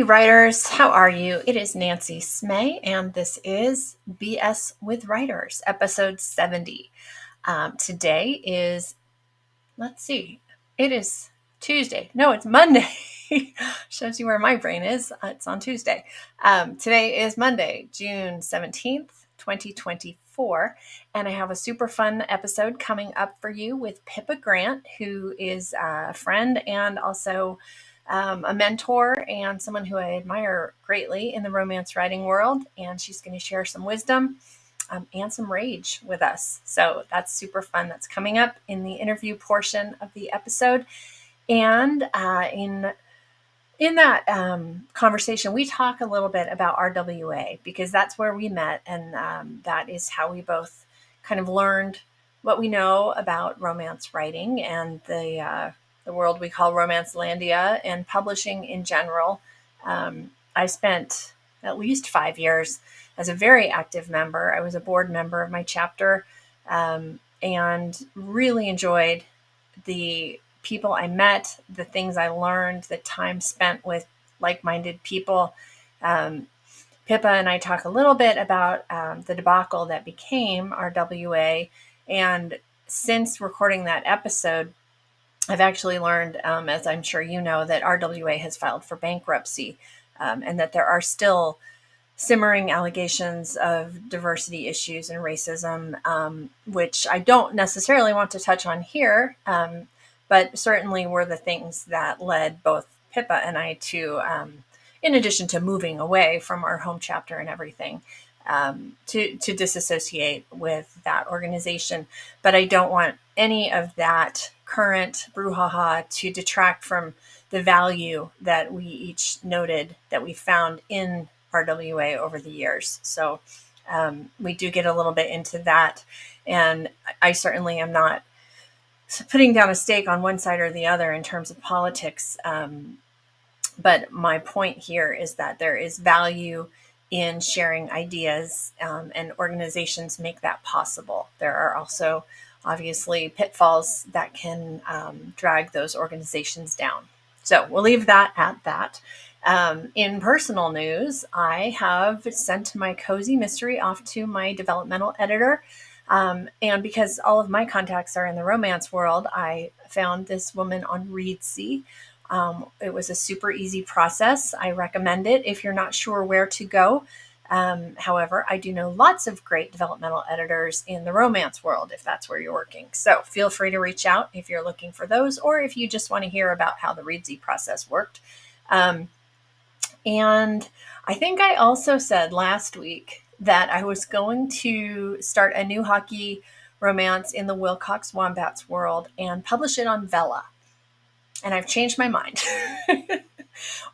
Hey writers, how are you? It is Nancy Smay, and this is BS with Writers, episode 70. Today is, let's see, it is Tuesday. No, it's Monday. Shows you where my brain is. It's on Tuesday. Today is Monday, June 17th, 2024, and I have a super fun episode coming up for you with Pippa Grant, who is a friend and also a mentor and someone who I admire greatly in the romance writing world. And she's going to share some wisdom and some rage with us. So that's super fun. That's coming up in the interview portion of the episode. And in that conversation, we talk a little bit about RWA because that's where we met. And that is how we both kind of learned what we know about romance writing and the world we call Romancelandia and publishing in general. I spent at least 5 years as a very active member. I was a board member of my chapter and really enjoyed the people I met, the things I learned, the time spent with like-minded people. Pippa and I talk a little bit about the debacle that became RWA. And since recording that episode, I've actually learned, as I'm sure you know, that RWA has filed for bankruptcy and that there are still simmering allegations of diversity issues and racism, which I don't necessarily want to touch on here, but certainly were the things that led both Pippa and I to, in addition to moving away from our home chapter and everything, to disassociate with that organization. But I don't want any of that current brouhaha to detract from the value that we each noted that we found in RWA over the years. So we do get a little bit into that. And I certainly am not putting down a stake on one side or the other in terms of politics. But my point here is that there is value in sharing ideas, and organizations make that possible. There are also obviously pitfalls that can drag those organizations down. So we'll leave that at that. In personal news, I have sent my cozy mystery off to my developmental editor. And because all of my contacts are in the romance world, I found this woman on Reedsy. It was a super easy process. I recommend it if you're not sure where to go. However, I do know lots of great developmental editors in the romance world if that's where you're working. So feel free to reach out if you're looking for those or if you just want to hear about how the Reedsy process worked. And I think I also said last week that I was going to start a new hockey romance in the Wilcox Wombats world and publish it on Vella. And I've changed my mind,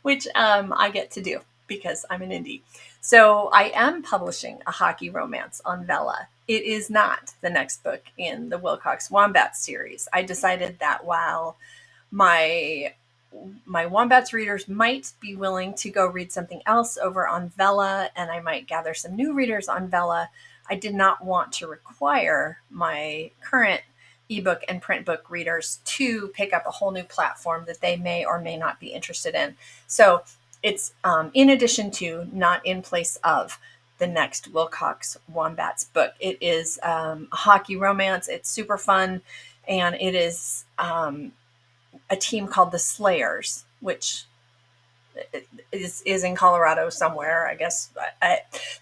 which I get to do because I'm an indie. So I am publishing a hockey romance on Vella. It is not the next book in the Wilcox Wombats series. I decided that while my Wombats readers might be willing to go read something else over on Vella, and I might gather some new readers on Vella, I did not want to require my current ebook and print book readers to pick up a whole new platform that they may or may not be interested in. So it's in addition to, not in place of, the next Wilcox Wombats book. It is a hockey romance. It's super fun. And it is a team called the Slayers, which is in Colorado somewhere, I guess.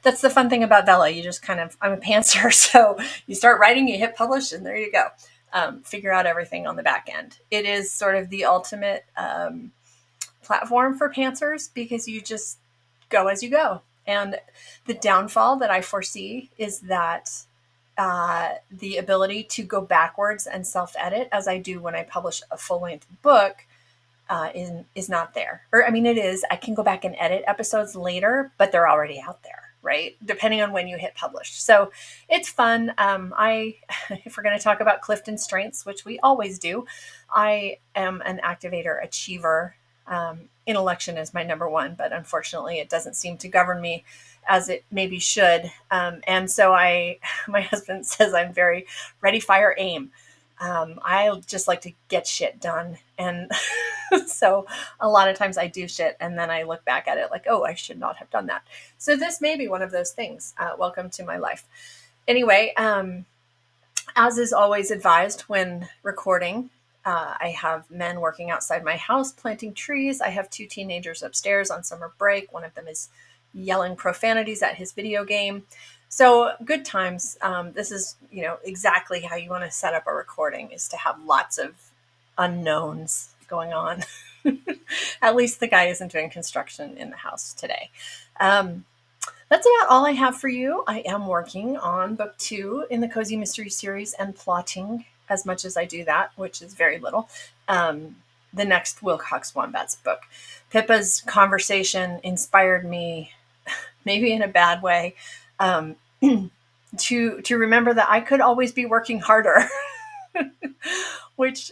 That's the fun thing about Vella. You just kind of, I'm a pantser, so you start writing, you hit publish, and there you go. Figure out everything on the back end. It is sort of the ultimate platform for pantsers because you just go as you go. And the downfall that I foresee is that the ability to go backwards and self-edit, as I do when I publish a full-length book, is not there. Or, I mean, it is. I can go back and edit episodes later, but they're already out there, right? Depending on when you hit publish. So it's fun. If we're going to talk about Clifton strengths, which we always do, I am an activator achiever. Intellection is my number one, but unfortunately it doesn't seem to govern me as it maybe should. And so my husband says I'm very ready, fire, aim. I just like to get shit done. And so a lot of times I do shit and then I look back at it like, oh, I should not have done that. So this may be one of those things. Welcome to my life. Anyway, as is always advised when recording, I have men working outside my house planting trees. I have 2 teenagers upstairs on summer break. One of them is yelling profanities at his video game. So good times. This is, exactly how you want to set up a recording, is to have lots of unknowns going on. At least the guy isn't doing construction in the house today. That's about all I have for you. I am working on book 2 in the Cozy Mystery series and plotting, as much as I do that, which is very little, the next Wilcox Wombats book. Pippa's conversation inspired me, maybe in a bad way, to remember that I could always be working harder, which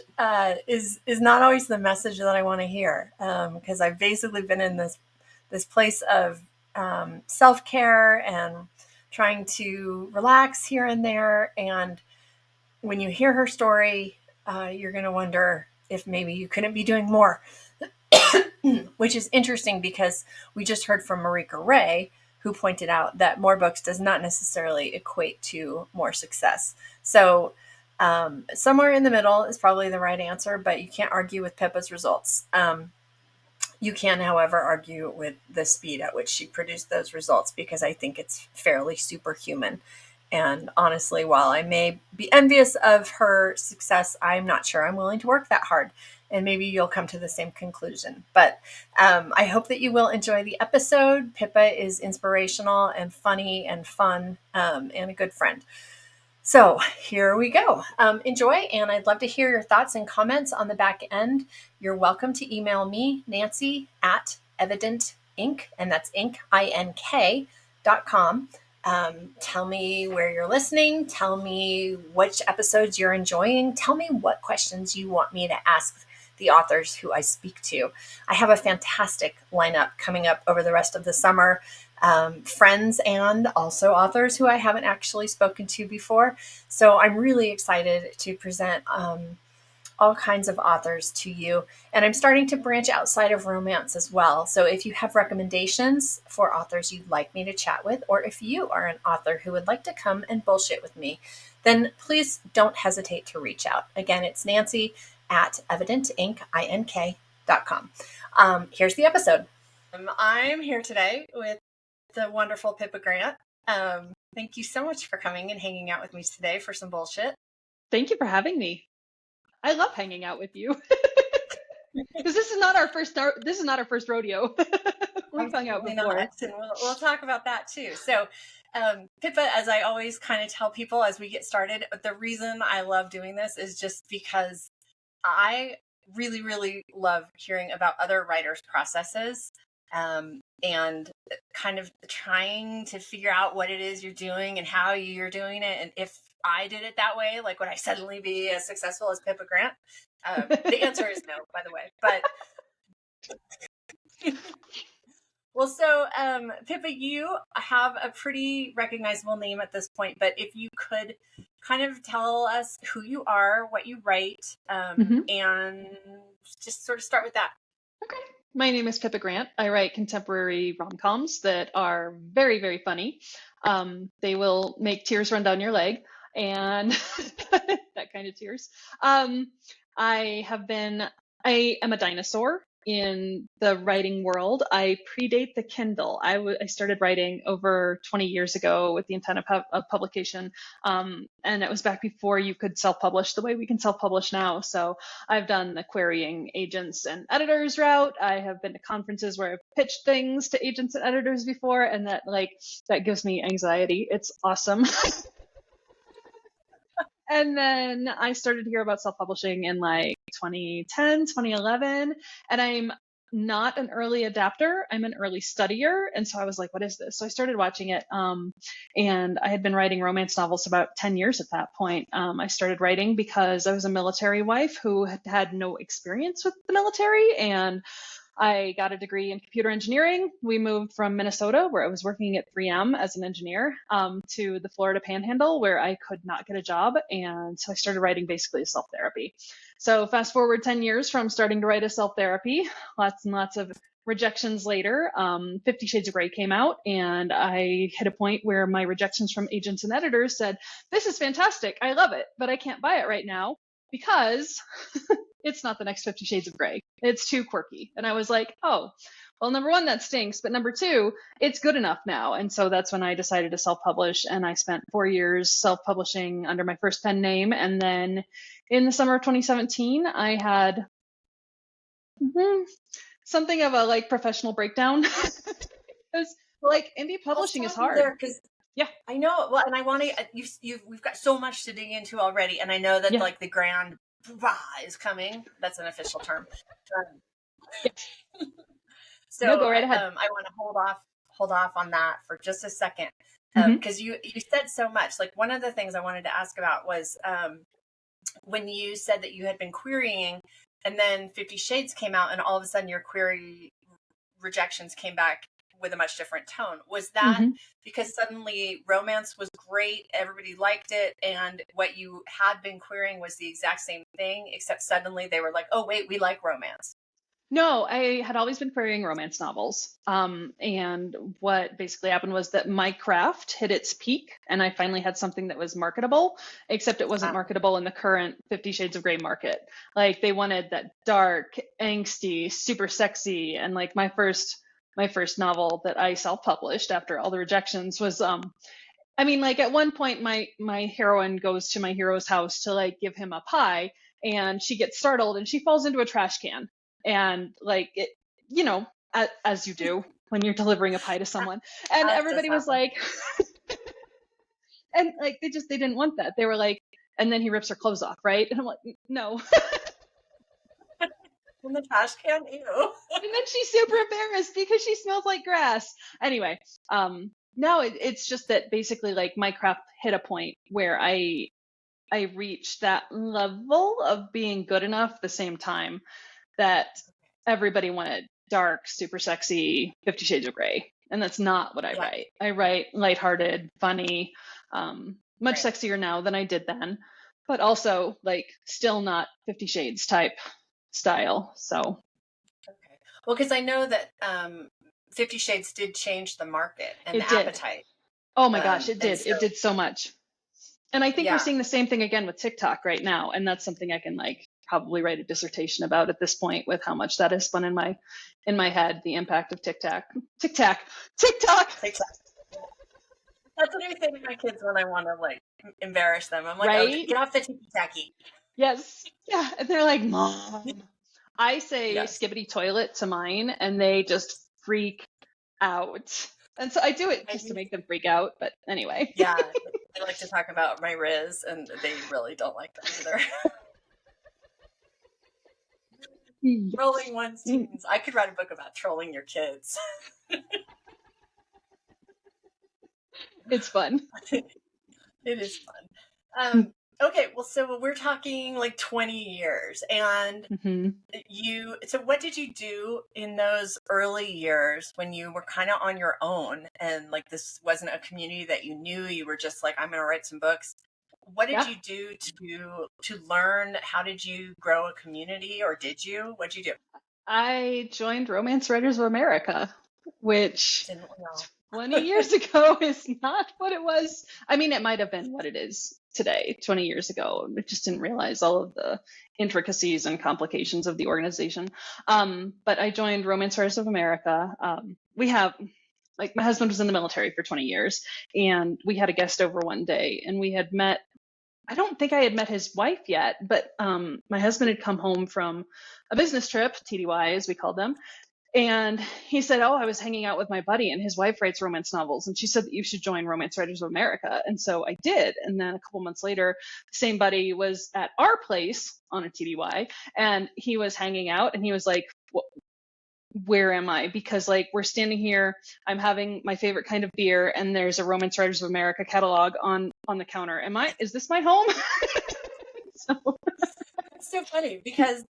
is not always the message that I want to hear, because I've basically been in this place of self-care and trying to relax here and there. And when you hear her story, you're going to wonder if maybe you couldn't be doing more, which is interesting because we just heard from Marika Ray, who pointed out that more books does not necessarily equate to more success. So somewhere in the middle is probably the right answer, but you can't argue with Pippa's results. You can, however, argue with the speed at which she produced those results, because I think it's fairly superhuman. And honestly, while I may be envious of her success, I'm not sure I'm willing to work that hard. And maybe you'll come to the same conclusion. But I hope that you will enjoy the episode. Pippa is inspirational and funny and fun, and a good friend. So here we go. Enjoy, and I'd love to hear your thoughts and comments on the back end. You're welcome to email me, Nancy, at Evident Inc., and that's Inc, INK.com. Tell me where you're listening. Tell me which episodes you're enjoying. Tell me what questions you want me to ask the authors who I speak to. I have a fantastic lineup coming up over the rest of the summer. Friends and also authors who I haven't actually spoken to before. So I'm really excited to present all kinds of authors to you. And I'm starting to branch outside of romance as well. So if you have recommendations for authors you'd like me to chat with, or if you are an author who would like to come and bullshit with me, then please don't hesitate to reach out. Again, it's Nancy at evidentinc.com. Here's the episode. I'm here today with the wonderful Pippa Grant. Thank you so much for coming and hanging out with me today for some bullshit. Thank you for having me. I love hanging out with you because this is not our first rodeo. We've hung out before. Not. And we'll talk about that too. So, Pippa, as I always kind of tell people as we get started, the reason I love doing this is just because I really, really love hearing about other writers' processes. And kind of trying to figure out what it is you're doing and how you're doing it. And if I did it that way, like, would I suddenly be as successful as Pippa Grant? The answer is no, by the way. But well, so Pippa, you have a pretty recognizable name at this point, but if you could kind of tell us who you are, what you write, and just sort of start with that. Okay. My name is Pippa Grant. I write contemporary rom-coms that are very, very funny. They will make tears run down your leg, and that kind of tears. I am a dinosaur in the writing world. I predate the Kindle. I started writing over 20 years ago with the intent of publication. And it was back before you could self-publish the way we can self-publish now. So I've done the querying agents and editors route. I have been to conferences where I've pitched things to agents and editors before, and that gives me anxiety. It's awesome. And then I started to hear about self-publishing in 2010, 2011, and I'm not an early adapter. I'm an early studier. And so I was like, what is this? So I started watching it. And I had been writing romance novels about 10 years at that point. I started writing because I was a military wife who had no experience with the military. And I got a degree in computer engineering. We moved from Minnesota, where I was working at 3M as an engineer, to the Florida Panhandle, where I could not get a job. And so I started writing basically a self-therapy. So fast forward 10 years from starting to write a self-therapy, lots and lots of rejections later, 50 Shades of Grey came out, and I hit a point where my rejections from agents and editors said, "This is fantastic. I love it, but I can't buy it right now because it's not the next 50 Shades of Grey. It's too quirky." And I was like, oh, well, number one, that stinks. But number two, it's good enough now. And so that's when I decided to self-publish. And I spent 4 years self-publishing under my first pen name. And then in the summer of 2017, I had something of a professional breakdown. Because indie publishing is hard. Because yeah, I know. Well, and I want to. We've got so much to dig into already, and I know that yeah. the grand is coming. That's an official term. So no, go right ahead. I want to hold off on that for just a second, because you said so much. One of the things I wanted to ask about was when you said that you had been querying, and then 50 Shades came out, and all of a sudden your query rejections came back with a much different tone. Was that because suddenly romance was great, everybody liked it, and what you had been querying was the exact same thing, except suddenly they were like, oh wait, we like romance? No, I had always been querying romance novels. And what basically happened was that my craft hit its peak, and I finally had something that was marketable, except it wasn't marketable in the current 50 Shades of Grey market. They wanted that dark, angsty, super sexy, and my first novel that I self-published after all the rejections was at one point my heroine goes to my hero's house to give him a pie, and she gets startled and she falls into a trash can. And as you do when you're delivering a pie to someone, and everybody was like, and they didn't want that. They were like, and then he rips her clothes off, right? And I'm like, no. In the trash can, ew. And then she's super embarrassed because she smells like grass. Anyway, no, it's just that basically my craft hit a point where I reached that level of being good enough at the same time that everybody wanted dark, super sexy 50 Shades of Grey. And that's not what I write. I write lighthearted, funny, much sexier now than I did then, but also still not 50 Shades type style. So. Okay. Well, because I know that 50 Shades did change the market and the appetite. Oh my gosh, it did. It did so much. And I think we're seeing the same thing again with TikTok right now. And that's something I can probably write a dissertation about at this point, with how much that has spun in my head, the impact of TikTok. TikTok. That's what I say to my kids when I want to embarrass them. I'm like, right? Oh, get off the ticky-tacky. Yes. Yeah. And they're like, Mom. I say skibbity toilet to mine, and they just freak out. And so I do it just to make them freak out. But anyway. Yeah. I like to talk about my Riz, and they really don't like that either. Trolling one's teens. I could write a book about trolling your kids. It's fun. It is fun. Okay, well, so we're talking 20 years, and so what did you do in those early years when you were kind of on your own, and this wasn't a community that you knew? You were just I'm going to write some books. What did you do to learn? How did you grow a community, or did you? What did you do? I joined Romance Writers of America, which 20 years ago is not what it was. I mean, it might have been what it is today, 20 years ago. I just didn't realize all of the intricacies and complications of the organization. But I joined Romance Writers of America. We have, my husband was in the military for 20 years, and we had a guest over one day, and we had met. I don't think I had met his wife yet, but my husband had come home from a business trip, TDY as we called them. And he said, oh, I was hanging out with my buddy, and his wife writes romance novels, and she said that you should join Romance Writers of America. And so I did. And then a couple months later, the same buddy was at our place on a TDY, and he was hanging out, and he was like, where am I? Because we're standing here, I'm having my favorite kind of beer, and there's a Romance Writers of America catalog on the counter. Is this my home? It's so funny because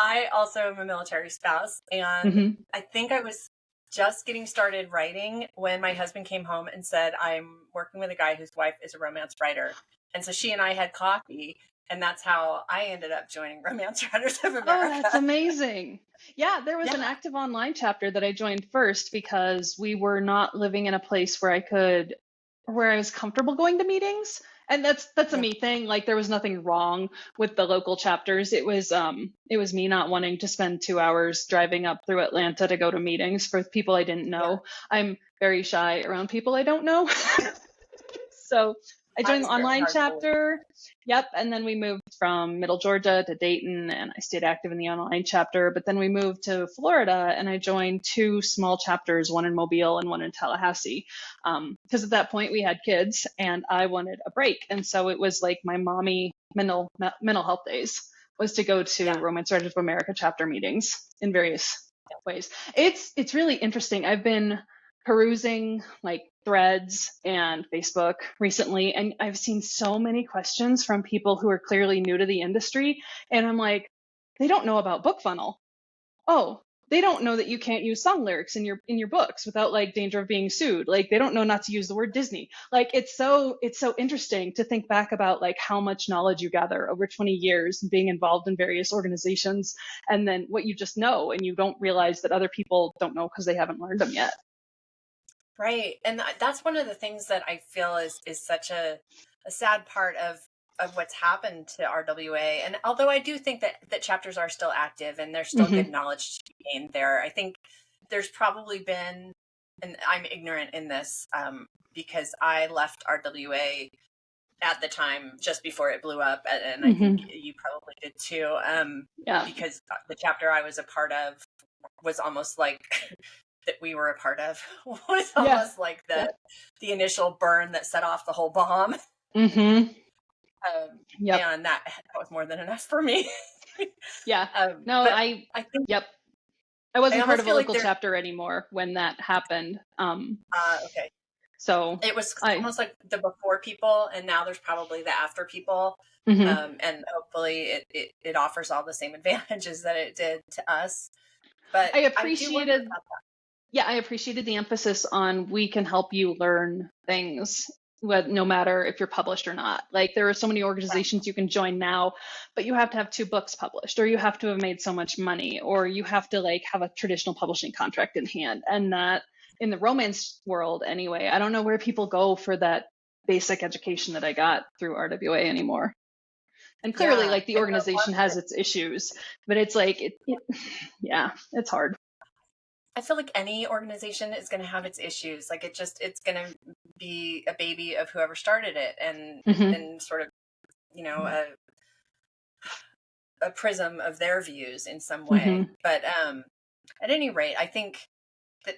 I also am a military spouse, and Hmm. I think I was just getting started writing when my husband came home and said, I'm working with a guy whose wife is a romance writer. And so she and I had coffee, and that's how I ended up joining Romance Writers of Oh, that's America. amazing. Yeah, there was Yeah, an active online chapter that I joined first because we were not living in a place where I was comfortable going to meetings. And that's a yeah, me thing. Like there was nothing wrong with the local chapters. It was me not wanting to spend 2 hours driving up through Atlanta to go to meetings for people I didn't yeah. know. I'm very shy around people I don't know. So I That joined the is really online hard to believe. chapter. Yep. And then we moved from Middle Georgia to Dayton, and I stayed active in the online chapter. But then we moved to Florida, and I joined two small chapters, one in Mobile and one in Tallahassee. Because at that point we had kids and I wanted a break. And so it was like my mommy mental health days was to go to Yeah, Romance Writers of America chapter meetings in various ways. It's really interesting. I've been perusing like threads and Facebook recently, and I've seen so many questions from people who are clearly new to the industry. And I'm like, they don't know about BookFunnel. Oh, they don't know that you can't use song lyrics in your books without like danger of being sued. Like they don't know not to use the word Disney. Like it's so interesting to think back about like how much knowledge you gather over 20 years and being involved in various organizations, and then what you just know and you don't realize that other people don't know because they haven't learned them yet. right. And that's one of the things that I feel is such a sad part of what's happened to RWA. And although I do think that chapters are still active and there's still good Hmm. knowledge to be gained there, I think there's probably been, and I'm ignorant in this, because I left RWA at the time just before it blew up, and I think Hmm. you probably did too, Yeah. because the chapter I was a part of was almost like that we were a part of was Yeah. almost like Yeah. the initial burn that set off the whole bomb. Hmm. Yep. And that was more than enough for me. Yeah. No, But I think yep. I I wasn't part almost of a feel like local there. chapter anymore when that happened. Okay, So it was I, almost like the before people, and now there's probably the after people. hmm And hopefully it offers all the same advantages that it did to us. But I I do wonder appreciated, about yeah, I appreciated the emphasis on we can help you learn things, no matter if you're published or not. Like there are so many that. organizations you can join now, but you have to have 2 books published, or you have to have made so much money, or you have to like have a traditional publishing contract in hand. And that in the romance world anyway, I don't know where people go for that basic education that I got through RWA anymore. And clearly Yeah, like the and the organization ones has that its issues, but it's like yeah, it's hard. I feel like any organization is going to have its issues. Like it's going to be a baby of whoever started it, Hmm. and sort of, you know, a prism of their views in some way. Hmm. But at any rate, I think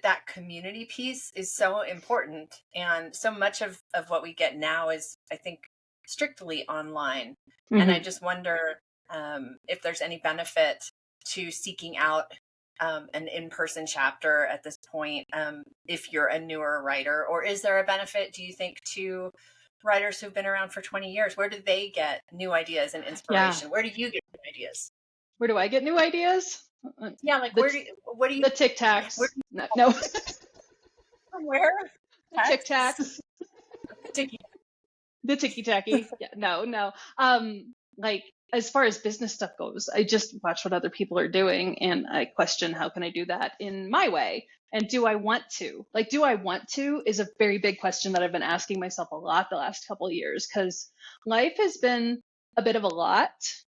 that community piece is so important, and so much of what we get now is, I think, strictly online. And I Hmm. just wonder if there's any benefit to seeking out an in-person chapter at this point, if you're a newer writer, or is there a benefit, do you think, to writers who've been around for 20 years? Where do they get new ideas and Yeah. inspiration? Where do you get new ideas? Where do I get new ideas? Yeah, like The what do you the Tic where Tacs. do you No, no. from where? The Tic Texts? Tacs. Tiki. The Ticky Tacky. Yeah, no, no. Like as far as business stuff goes, I just watch what other people are doing and I question how can I do that in my way? And do I want to? Like, do I want to is a very big question that I've been asking myself a lot the last couple of years because life has been a bit of a lot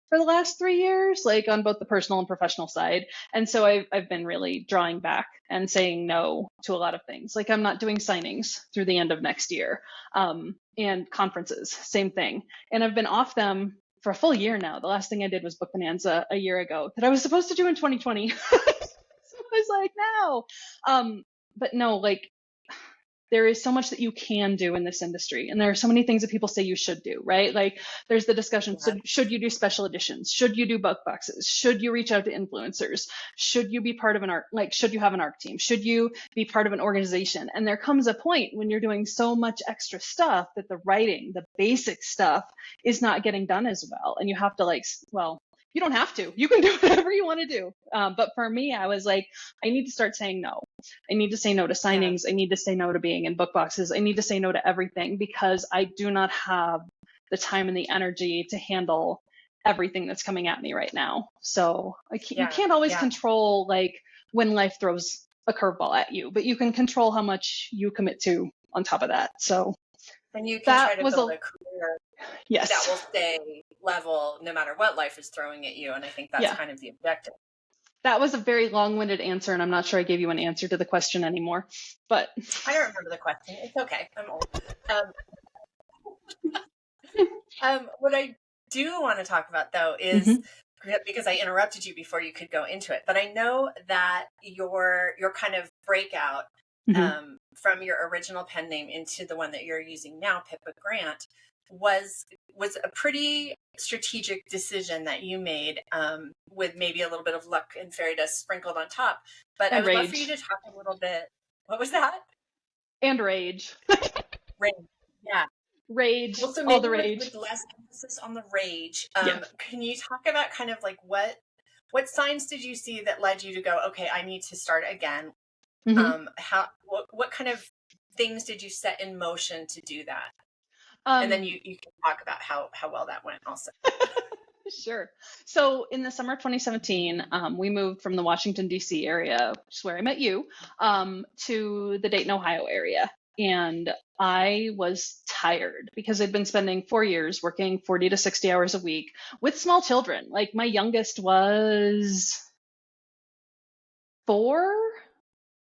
for the last 3 years, like on both the personal and professional side. And so I've been really drawing back and saying no to a lot of things. Like I'm not doing signings through the end of next year. And conferences, same thing. And I've been off them for a full year now. The last thing I did was Book Bonanza a year ago that I was supposed to do in 2020. So I was like, no. But no, like there is so much that you can do in this industry. And there are so many things that people say you should do, right? Like there's the discussion. So Yeah. should you do special editions? Should you do book boxes? Should you reach out to influencers? Should you be part of an art, like, should you have an ARC team? Should you be part of an organization? And there comes a point when you're doing so much extra stuff that the writing, the basic stuff is not getting done as well. And you have to like, well, You don't have to. You can do whatever you want to do. But for me, I was like, I need to start saying no. I need to say no to Yeah. signings. I need to say no to being in book boxes. I need to say no to everything because I do not have the time and the energy to handle everything that's coming at me right now. So you Yeah. can't always Yeah. control like when life throws a curveball at you, but you can control how much you commit to on top of that. So And you can that try to was build a a career that yes. will stay level no matter what life is throwing at you. And I think that's Yeah. kind of the objective. That was a very long-winded answer, and I'm not sure I gave you an answer to the question anymore. But I don't remember the question. It's okay. I'm old. Um, what I do want to talk about though is hmm because I interrupted you before you could go into it, but I know that your kind of breakout hmm from your original pen name into the one that you're using now, Pippa Grant, was a pretty strategic decision that you made, with maybe a little bit of luck and fairy dust sprinkled on top. But I and would love for you rage to talk a little bit. What was that? and rage, Rain. Yeah. rage, Well, so all maybe the with rage. less emphasis on the rage, Yeah. can you talk about kind of like what signs did you see that led you to go, okay, I need to start again? hmm What kind of things did you set in motion to do that? And then Um, you can talk about how well that went also. sure. So in the summer of 2017, we moved from the Washington, D.C. area, which is where I met you, to the Dayton, Ohio area. And I was tired because I'd been spending 4 years working 40 to 60 hours a week with small children. Like my youngest was 4.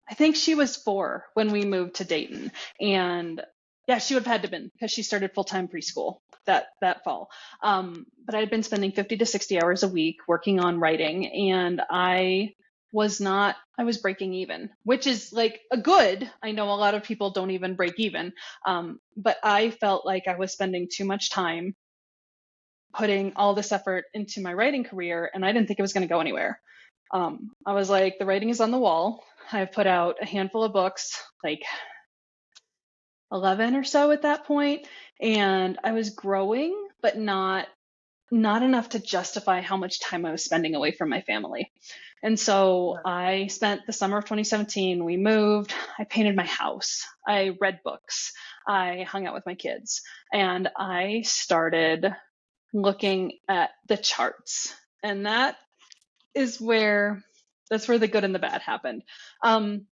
I think she was 4 when we moved to Dayton. And yeah, she would have had to have been because she started full-time preschool that fall. But I had been spending 50 to 60 hours a week working on writing, and I was breaking even, which is like a good. I know a lot of people don't even break even. But I felt like I was spending too much time putting all this effort into my writing career, and I didn't think it was going to go anywhere. I was like, the writing is on the wall. I've put out a handful of books, like 11 or so at that point, and I was growing, but not enough to justify how much time I was spending away from my family. And so Yeah. I spent the summer of 2017, we moved, I painted my house, I read books, I hung out with my kids, and I started looking at the charts. And is where that's where the good and the bad happened. In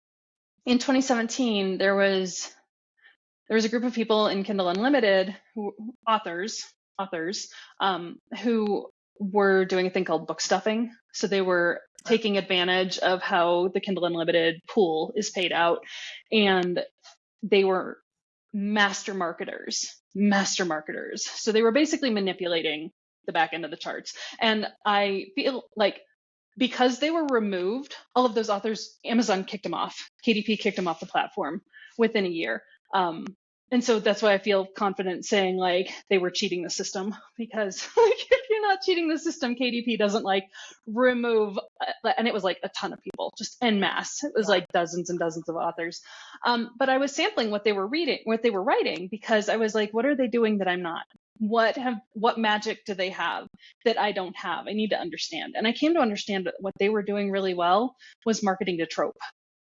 2017, there was a group of people in Kindle Unlimited, authors, who were doing a thing called book stuffing. So they were taking advantage of how the Kindle Unlimited pool is paid out, and they were master marketers. So they were basically manipulating the back end of the charts. And I feel like because they were removed, all of those authors, Amazon kicked them off. KDP kicked them off the platform within a year. Um, and so that's why I feel confident saying like they were cheating the system, because like if you're not cheating the system, KDP doesn't like remove, and it was like a ton of people, just en masse. It was Yeah. like dozens and dozens of authors. But I was sampling what they were reading, what they were writing, because I was like, what are they doing that I'm not? What magic do they have that I don't have? I need to understand. And I came to understand that what they were doing really well was marketing to trope,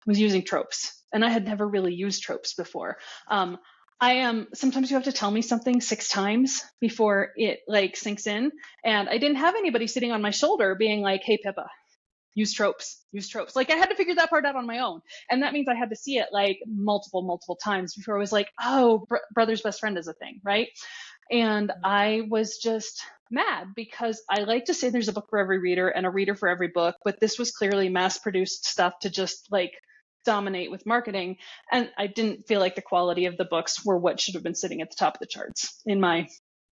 was using tropes. And I had never really used tropes before. Sometimes you have to tell me something 6 times before it like sinks in. And I didn't have anybody sitting on my shoulder being like, hey, Pippa, use tropes, use tropes. Like I had to figure that part out on my own. And that means I had to see it like multiple times before I was like, oh, brother's best friend is a thing, right? And I was just mad because I like to say there's a book for every reader and a reader for every book, but this was clearly mass produced stuff to just like dominate with marketing. And I didn't feel like the quality of the books were what should have been sitting at the top of the charts, in my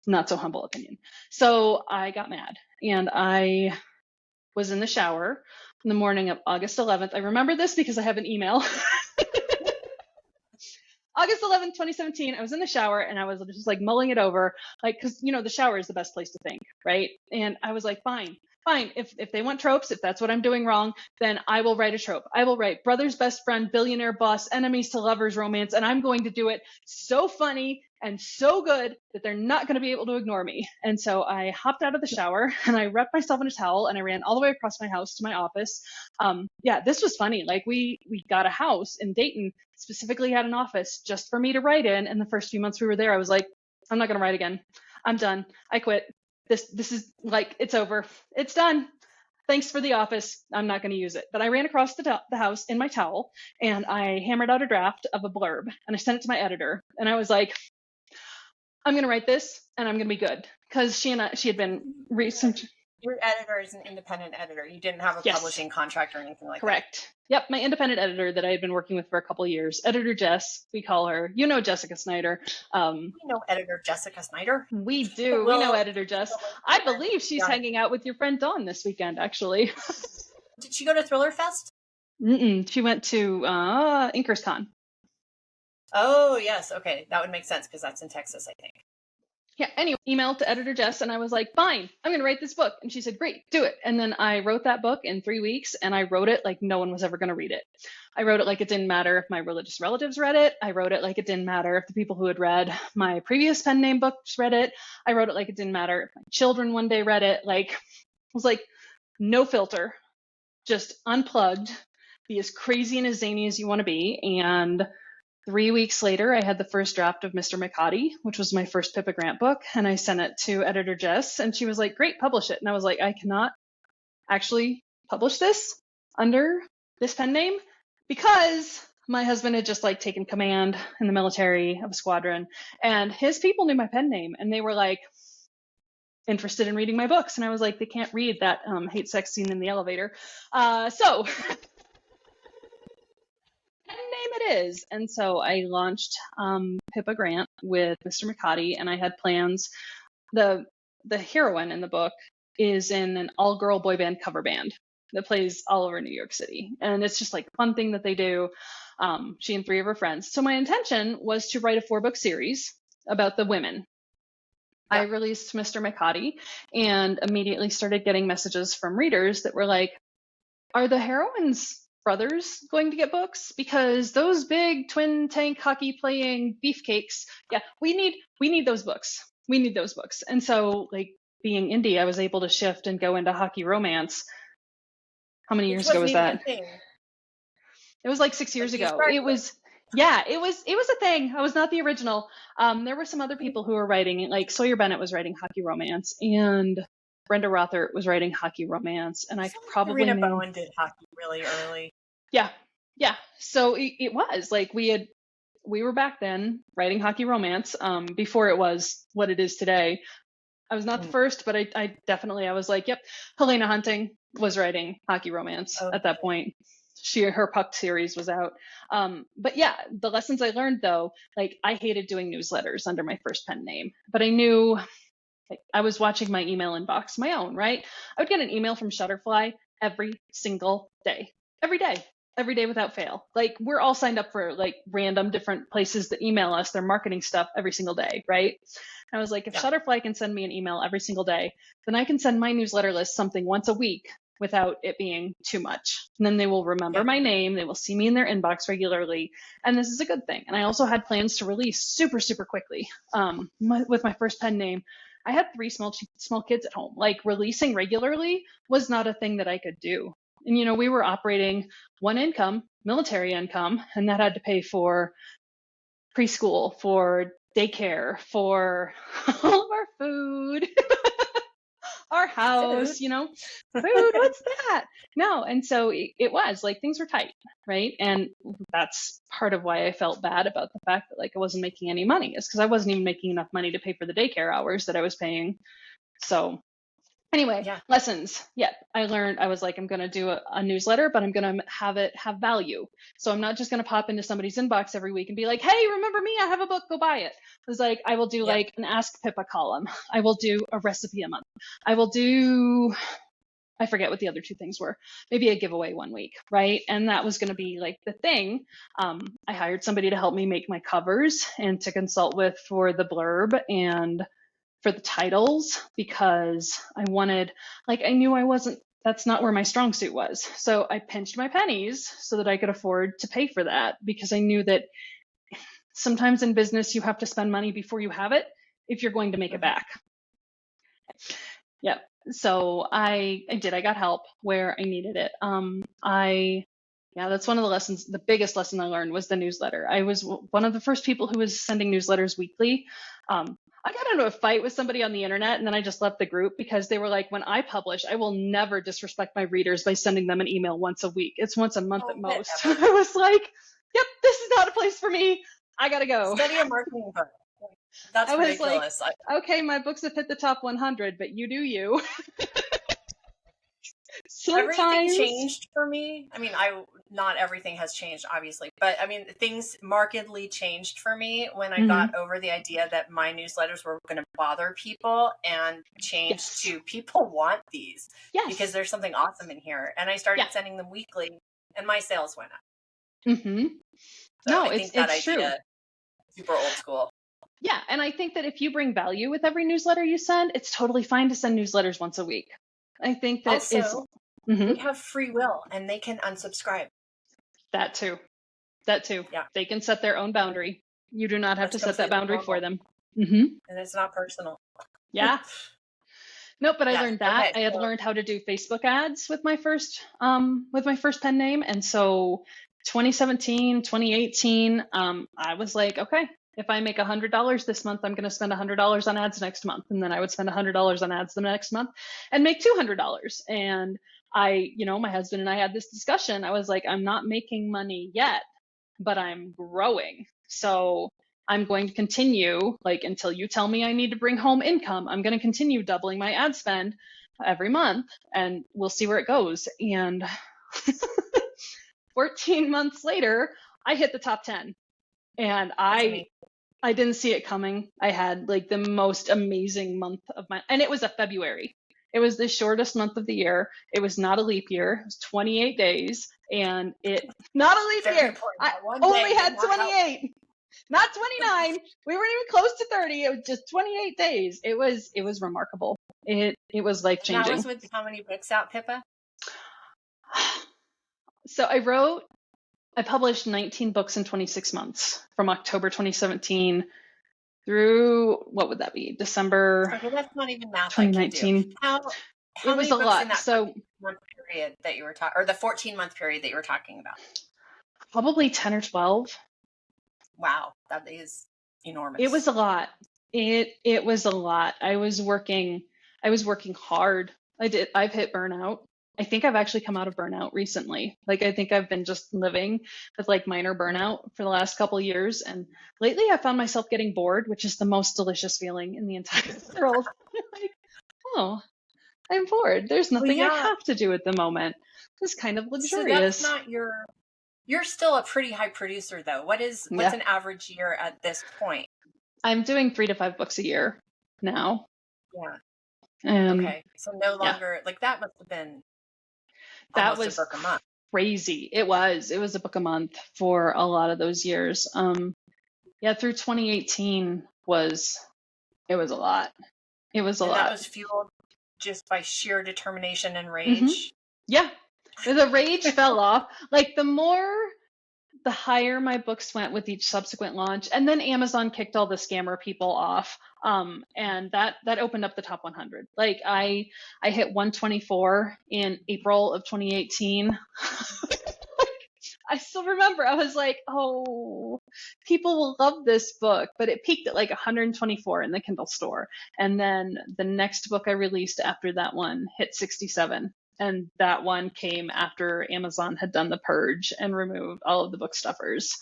not so humble opinion. So I got mad, and I was in the shower in the morning of August 11th. I remember this because I have an email. August 11th, 2017, I was in the shower and I was just like mulling it over, like, because, the shower is the best place to think, right? And I was like, fine. If they want tropes, if that's what I'm doing wrong, then I will write a trope. I will write brother's best friend, billionaire boss, enemies to lovers romance, and I'm going to do it so funny and so good that they're not going to be able to ignore me. And so I hopped out of the shower and I wrapped myself in a towel and I ran all the way across my house to my office. Yeah, this was funny. Like we got a house in Dayton, specifically had an office just for me to write in. And the first few months we were there, I was like, I'm not going to write again. I'm done. I quit. This is like, it's over. It's done. Thanks for the office. I'm not going to use it. But I ran across the house in my towel and I hammered out a draft of a blurb and I sent it to my editor. And I was like, I'm going to write this and I'm going to be good. Because she had been recent. Your editor is an independent editor. You didn't have a publishing contract or anything like that. Correct. Yep. My independent editor that I had been working with for a couple of years, editor Jess, we call her. You know Jessica Snyder. We know editor Jessica Snyder. We do. We know editor Jess. I believe she's hanging out with your friend Dawn this weekend, actually. Did she go to Thriller Fest? She went to Inkers Con. Oh, yes. Okay. That would make sense because that's in Texas, I think. Yeah, anyway, emailed to editor Jess and I was like, fine, I'm going to write this book. And she said, great, do it. And then I wrote that book in 3 weeks and I wrote it like no one was ever going to read it. I wrote it like it didn't matter if my religious relatives read it. I wrote it like it didn't matter if the people who had read my previous pen name books read it. I wrote it like it didn't matter if my children one day read it. Like, it was like no filter, just unplugged, be as crazy and as zany as you want to be. And 3 weeks later, I had the first draft of Mr. McCotty, which was my first Pippa Grant book, and I sent it to editor Jess, and she was like, great, publish it. And I was like, I cannot actually publish this under this pen name because my husband had just like taken command in the military of a squadron, and his people knew my pen name, and they were like interested in reading my books. And I was like, they can't read that hate sex scene in the elevator. So name it is. And so I launched Pippa Grant with Mr. McCotty, and I had plans. The heroine in the book is in an all-girl boy band cover band that plays all over New York City. And it's just like a fun thing that they do. She and 3 of her friends. So my intention was to write a 4-book series about the women. Yeah. I released Mr. McCotty and immediately started getting messages from readers that were like, are the heroines brothers going to get books? Because those big twin tank hockey playing beefcakes, yeah, we need those books. We need those books. And so, like, being indie, I was able to shift and go into hockey romance. How many years ago was that? It was like 6 years ago. It was a thing. I was not the original. There were some other people who were writing, like Sawyer Bennett was writing hockey romance, and Brenda Rothert was writing hockey romance, and I probably Rita Bowen did hockey really early. Yeah. So it was like we were back then writing hockey romance before it was what it is today. I was not the first, but I definitely was like, yep. Helena Hunting was writing hockey romance at that point. Her Puck series was out. But yeah, the lessons I learned though, like I hated doing newsletters under my first pen name, but I knew. I was watching my email inbox, my own, right? I would get an email from Shutterfly every single day, every day without fail. Like we're all signed up for like random different places that email us their marketing stuff every single day, right? And I was like, if Shutterfly can send me an email every single day, then I can send my newsletter list something once a week without it being too much. And then they will remember my name. They will see me in their inbox regularly. And this is a good thing. And I also had plans to release super, super quickly with my first pen name. I had 3 small kids at home. Like releasing regularly was not a thing that I could do. And, you know, we were operating one income, military income, and that had to pay for preschool, for daycare, for all of our food, our house, you know, food, what's that? No. And so it was like things were tight, right? And that's part of why I felt bad about the fact that like I wasn't making any money, is because I wasn't even making enough money to pay for the daycare hours that I was paying. So anyway, lessons. Yeah, I learned, I was like, I'm going to do a newsletter, but I'm going to have it have value. So I'm not just going to pop into somebody's inbox every week and be like, hey, remember me? I have a book, go buy it. It was like, I will do like an Ask Pippa column. I will do a recipe a month. I will do, I forget what the other 2 things were, maybe a giveaway one week, right? And that was going to be like the thing. I hired somebody to help me make my covers and to consult with for the blurb and for the titles, because I wanted, like, I knew that's not where my strong suit was. So I pinched my pennies so that I could afford to pay for that, because I knew that Sometimes in business, you have to spend money before you have it if you're going to make it back. Yep. So I did. I got help where I needed it. That's one of the lessons. The biggest lesson I learned was the newsletter. I was one of the first people who was sending newsletters weekly. I got into a fight with somebody on the internet, and then I just left the group because they were like, when I publish, I will never disrespect my readers by sending them an email once a week. It's once a month at most. I was like, yep, this is not a place for me. I got to go. Study a marketing book. That's ridiculous. Like, okay, my books have hit the top 100, but you do you. Everything changed for me. I mean, not everything has changed, obviously, but I mean, things markedly changed for me when I got over the idea that my newsletters were going to bother people and changed to people want these because there's something awesome in here. And I started sending them weekly, and my sales went up. So no, I think it's true. Super old school. Yeah, and I think that if you bring value with every newsletter you send, it's totally fine to send newsletters once a week. I think that also, they have free will and they can unsubscribe. That too. Yeah. They can set their own boundary. You do not have to set that boundary for them. And it's not personal. Yeah. Nope, but I learned that. Okay, I had learned how to do Facebook ads with my first pen name. And so 2017, 2018, I was like, okay, if I make $100 this month, I'm going to spend $100 on ads next month. And then I would spend $100 on ads the next month and make $200. And my husband and I had this discussion. I was like, I'm not making money yet, but I'm growing. So I'm going to continue, until you tell me I need to bring home income, I'm going to continue doubling my ad spend every month, and we'll see where it goes. And 14 months later, I hit the top 10. And I didn't see it coming. I had the most amazing month of and it was a February. It was the shortest month of the year. It was not a leap year. It was 28 days, and not a leap year. I only had 28, not 29. We weren't even close to 30. It was just 28 days. It was remarkable. It was life changing. That was with how many books out, Pippa? So I published 19 books in 26 months from October 2017 through, what would that be? December. Okay, that's not even math 2019. How it was a lot. In that so month period that you were talking, or the 14-month period that you were talking about? Probably 10 or 12. Wow, that is enormous. It was a lot. It was a lot. I was working hard. I've hit burnout. I think I've actually come out of burnout recently. I think I've been just living with minor burnout for the last couple of years. And lately I found myself getting bored, which is the most delicious feeling in the entire world. I'm bored. There's nothing I have to do at the moment. It's kind of luxurious. So that's not you're still a pretty high producer though. What's an average year at this point? I'm doing 3 to 5 books a year now. Yeah. Okay. So no longer that must have been that was a book a month. Crazy. It was a book a month for a lot of those years. Through 2018 it was a lot. It was a lot. That was fueled just by sheer determination and rage. Yeah. The rage fell off. The higher my books went with each subsequent launch, and then Amazon kicked all the scammer people off. And that opened up the top 100. I hit 124 in April of 2018. I still remember, I was like, oh, people will love this book, but it peaked at 124 in the Kindle store. And then the next book I released after that one hit 67. And that one came after Amazon had done the purge and removed all of the book stuffers.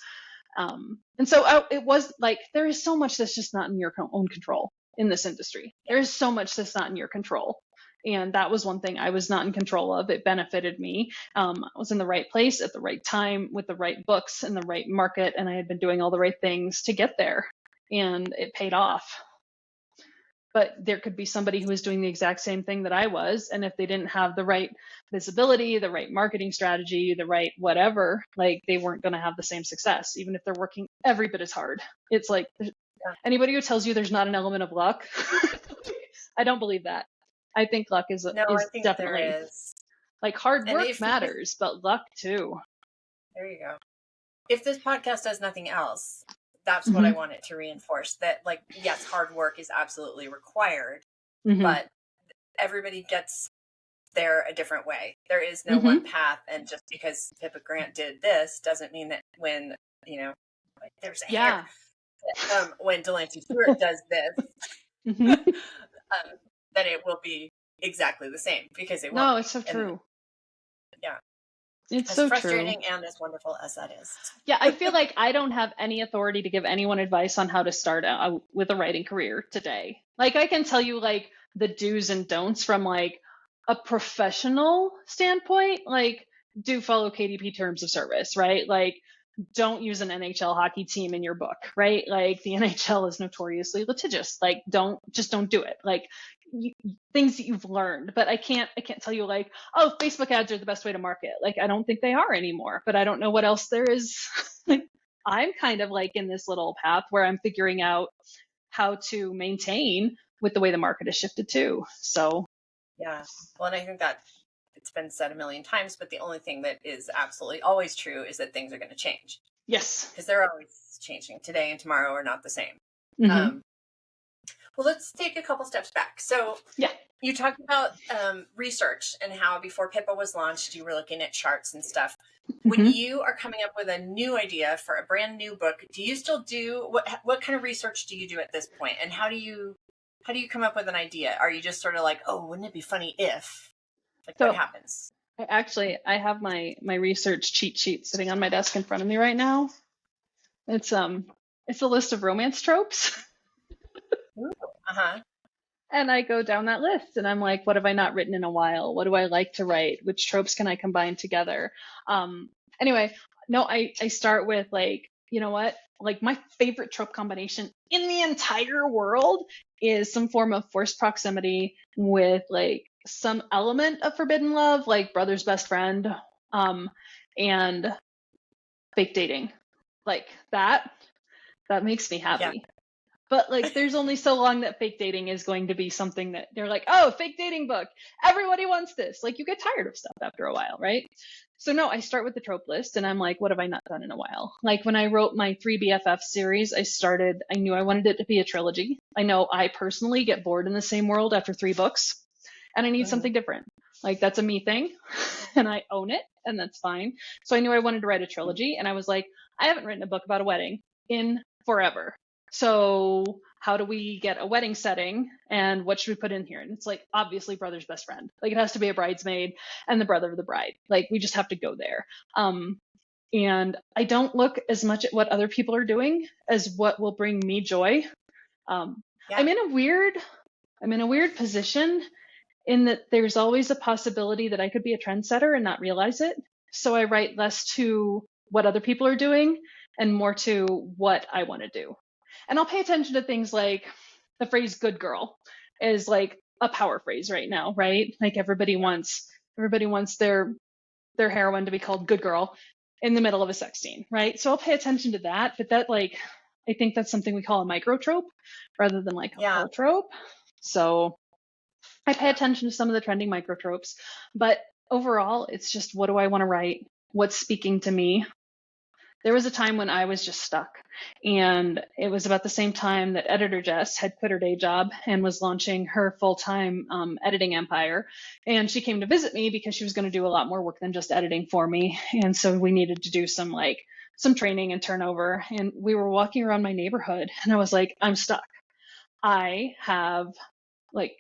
And so it was there is so much that's just not in your own control in this industry. There is so much that's not in your control. And that was one thing I was not in control of. It benefited me. I was in the right place at the right time with the right books in the right market. And I had been doing all the right things to get there. And it paid off. But there could be somebody who was doing the exact same thing that I was. And if they didn't have the right visibility, the right marketing strategy, the right whatever, they weren't going to have the same success, even if they're working every bit as hard. It's anybody who tells you there's not an element of luck, I don't believe that. I think luck is definitely there is. Hard work matters, but luck too. There you go. If this podcast does nothing else, that's what I want it to reinforce, that like, yes, hard work is absolutely required, but everybody gets there a different way. There is no one path. And just because Pippa Grant did this doesn't mean that when, like, there's a hair, Yeah. when Delancey Stewart does this, that it will be exactly the same, because it won't No, be. it's so And true. yeah, It's as so true. frustrating and as wonderful as that is. Yeah, I feel like I don't have any authority to give anyone advice on how to start out with a writing career today. Like I can tell you like the do's and don'ts from like a professional standpoint, like do follow KDP terms of service, right? Like don't use an NHL hockey team in your book, right? Like the NHL is notoriously litigious. Like don't do it. Like things that you've learned, but I can't tell you like, oh, Facebook ads are the best way to market. Like I don't think they are anymore, but I don't know what else there is. Like I'm kind of like in this little path where I'm figuring out how to maintain with the way the market has shifted too. So yeah. Well, and I think that it's been said a million times, but the only thing that is absolutely always true is that things are going to change. yes. Because they're always changing. Today and tomorrow are not the same. Mm-hmm. Well, let's take a couple steps back. So Yeah. you talked about research and how before Pippa was launched, you were looking at charts and stuff. When you are coming up with a new idea for a brand new book, do you still do what kind of research do you do at this point? And how do you come up with an idea? Are you just sort of like, oh, wouldn't it be funny if? Like, what So happens? I have my research cheat sheet sitting on my desk in front of me right now. It's a list of romance tropes. Uh-huh. And I go down that list and I'm like, what have I not written in a while? What do I like to write? Which tropes can I combine together? Anyway, no, I start with like, you know what? Like my favorite trope combination in the entire world is some form of forced proximity with like some element of forbidden love, like brother's best friend, and fake dating. Like that makes me happy. Yeah. But like, there's only so long that fake dating is going to be something that they're like, oh, fake dating book. Everybody wants this. Like, you get tired of stuff after a while, right? So no, I start with the trope list and I'm like, what have I not done in a while? Like when I wrote my 3BFF series, I knew I wanted it to be a trilogy. I know I personally get bored in the same world after 3 books and I need something different. Like that's a me thing and I own it and that's fine. So I knew I wanted to write a trilogy and I was like, I haven't written a book about a wedding in forever. So how do we get a wedding setting and what should we put in here? And it's like, obviously brother's best friend. Like it has to be a bridesmaid and the brother of the bride. Like we just have to go there. And I don't look as much at what other people are doing as what will bring me joy. I'm in a weird position in that there's always a possibility that I could be a trendsetter and not realize it. So I write less to what other people are doing and more to what I want to do. And I'll pay attention to things like the phrase good girl is like a power phrase right now, right? Like everybody wants their heroine to be called good girl in the middle of a sex scene, right? So I'll pay attention to that, but that like I think that's something we call a micro trope rather than like a full trope. So I pay attention to some of the trending micro tropes, but overall it's just what do I want to write? What's speaking to me? There was a time when I was just stuck, and it was about the same time that editor Jess had quit her day job and was launching her full-time editing empire. And she came to visit me because she was going to do a lot more work than just editing for me. And so we needed to do some training and turnover. And we were walking around my neighborhood and I was like, I'm stuck. I have like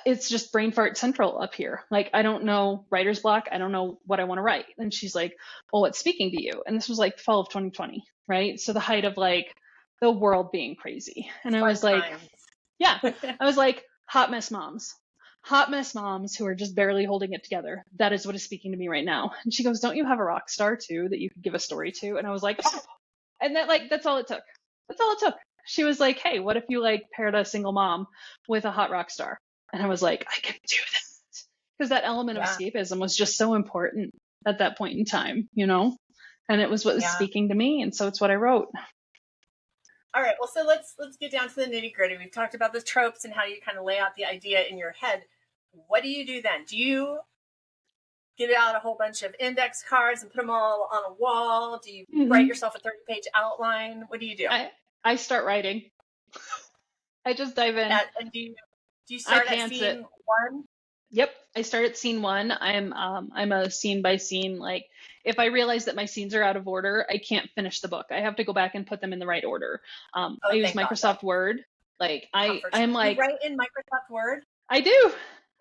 it's just brain fart central up here. Like, I don't know writer's block. I don't know what I want to write. And she's like, well, what's speaking to you? And this was like fall of 2020, right? So the height of like the world being crazy. And I was like, yeah, I was like, hot mess moms who are just barely holding it together. That is what is speaking to me right now. And she goes, don't you have a rock star too that you could give a story to? And I was like, oh. And that's all it took. That's all it took. She was like, hey, what if you like paired a single mom with a hot rock star? And I was like, I can do that. Because that element of escapism was just so important at that point in time, and it was what was speaking to me. And so it's what I wrote. All right. Well, so let's get down to the nitty gritty. We've talked about the tropes and how you kind of lay out the idea in your head. What do you do then? Do you get out a whole bunch of index cards and put them all on a wall? Do you write yourself a 30-page outline? What do you do? I start writing. I just dive in. And do you I start at pants it. scene one? Yep, I start at scene one. I'm a scene by scene. Like if I realize that my scenes are out of order, I can't finish the book. I have to go back and put them in the right order. I Oh, use thank God, that Microsoft Word. Like comforts me. I'm You like write in Microsoft Word? I do.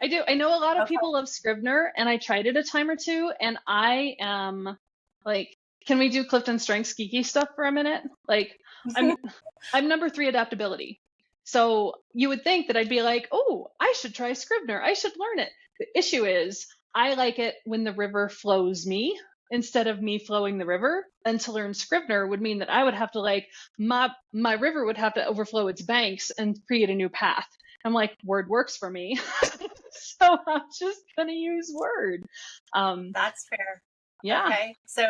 I do. I know a lot of Okay. people love Scrivener, and I tried it a time or two, and I am like, can we do Clifton Strengths geeky stuff for a minute? Like, I'm I'm number 3 adaptability. So you would think that I'd be like, oh, I should try Scrivener. I should learn it. The issue is, I like it when the river flows me instead of me flowing the river. And to learn Scrivener would mean that I would have to like my river would have to overflow its banks and create a new path. I'm like, Word works for me. So I'm just gonna use Word. That's fair. Yeah. Okay. So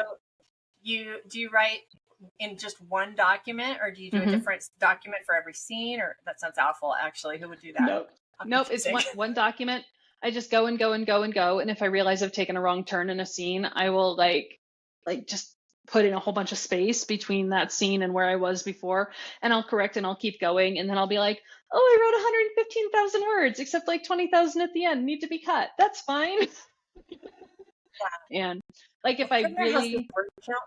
do you write in just one document, or do you do a hmm different document for every scene? Or that sounds awful, actually. Who would do that? Nope. How Nope. It's confusing. one document. I just go and go and go and go. And if I realize I've taken a wrong turn in a scene, I will like just put in a whole bunch of space between that scene and where I was before. And I'll correct and I'll keep going. And then I'll be like, oh, I wrote 115,000 words, except like 20,000 at the end need to be cut. That's fine. And like if Well, I Scrivener has this really, word count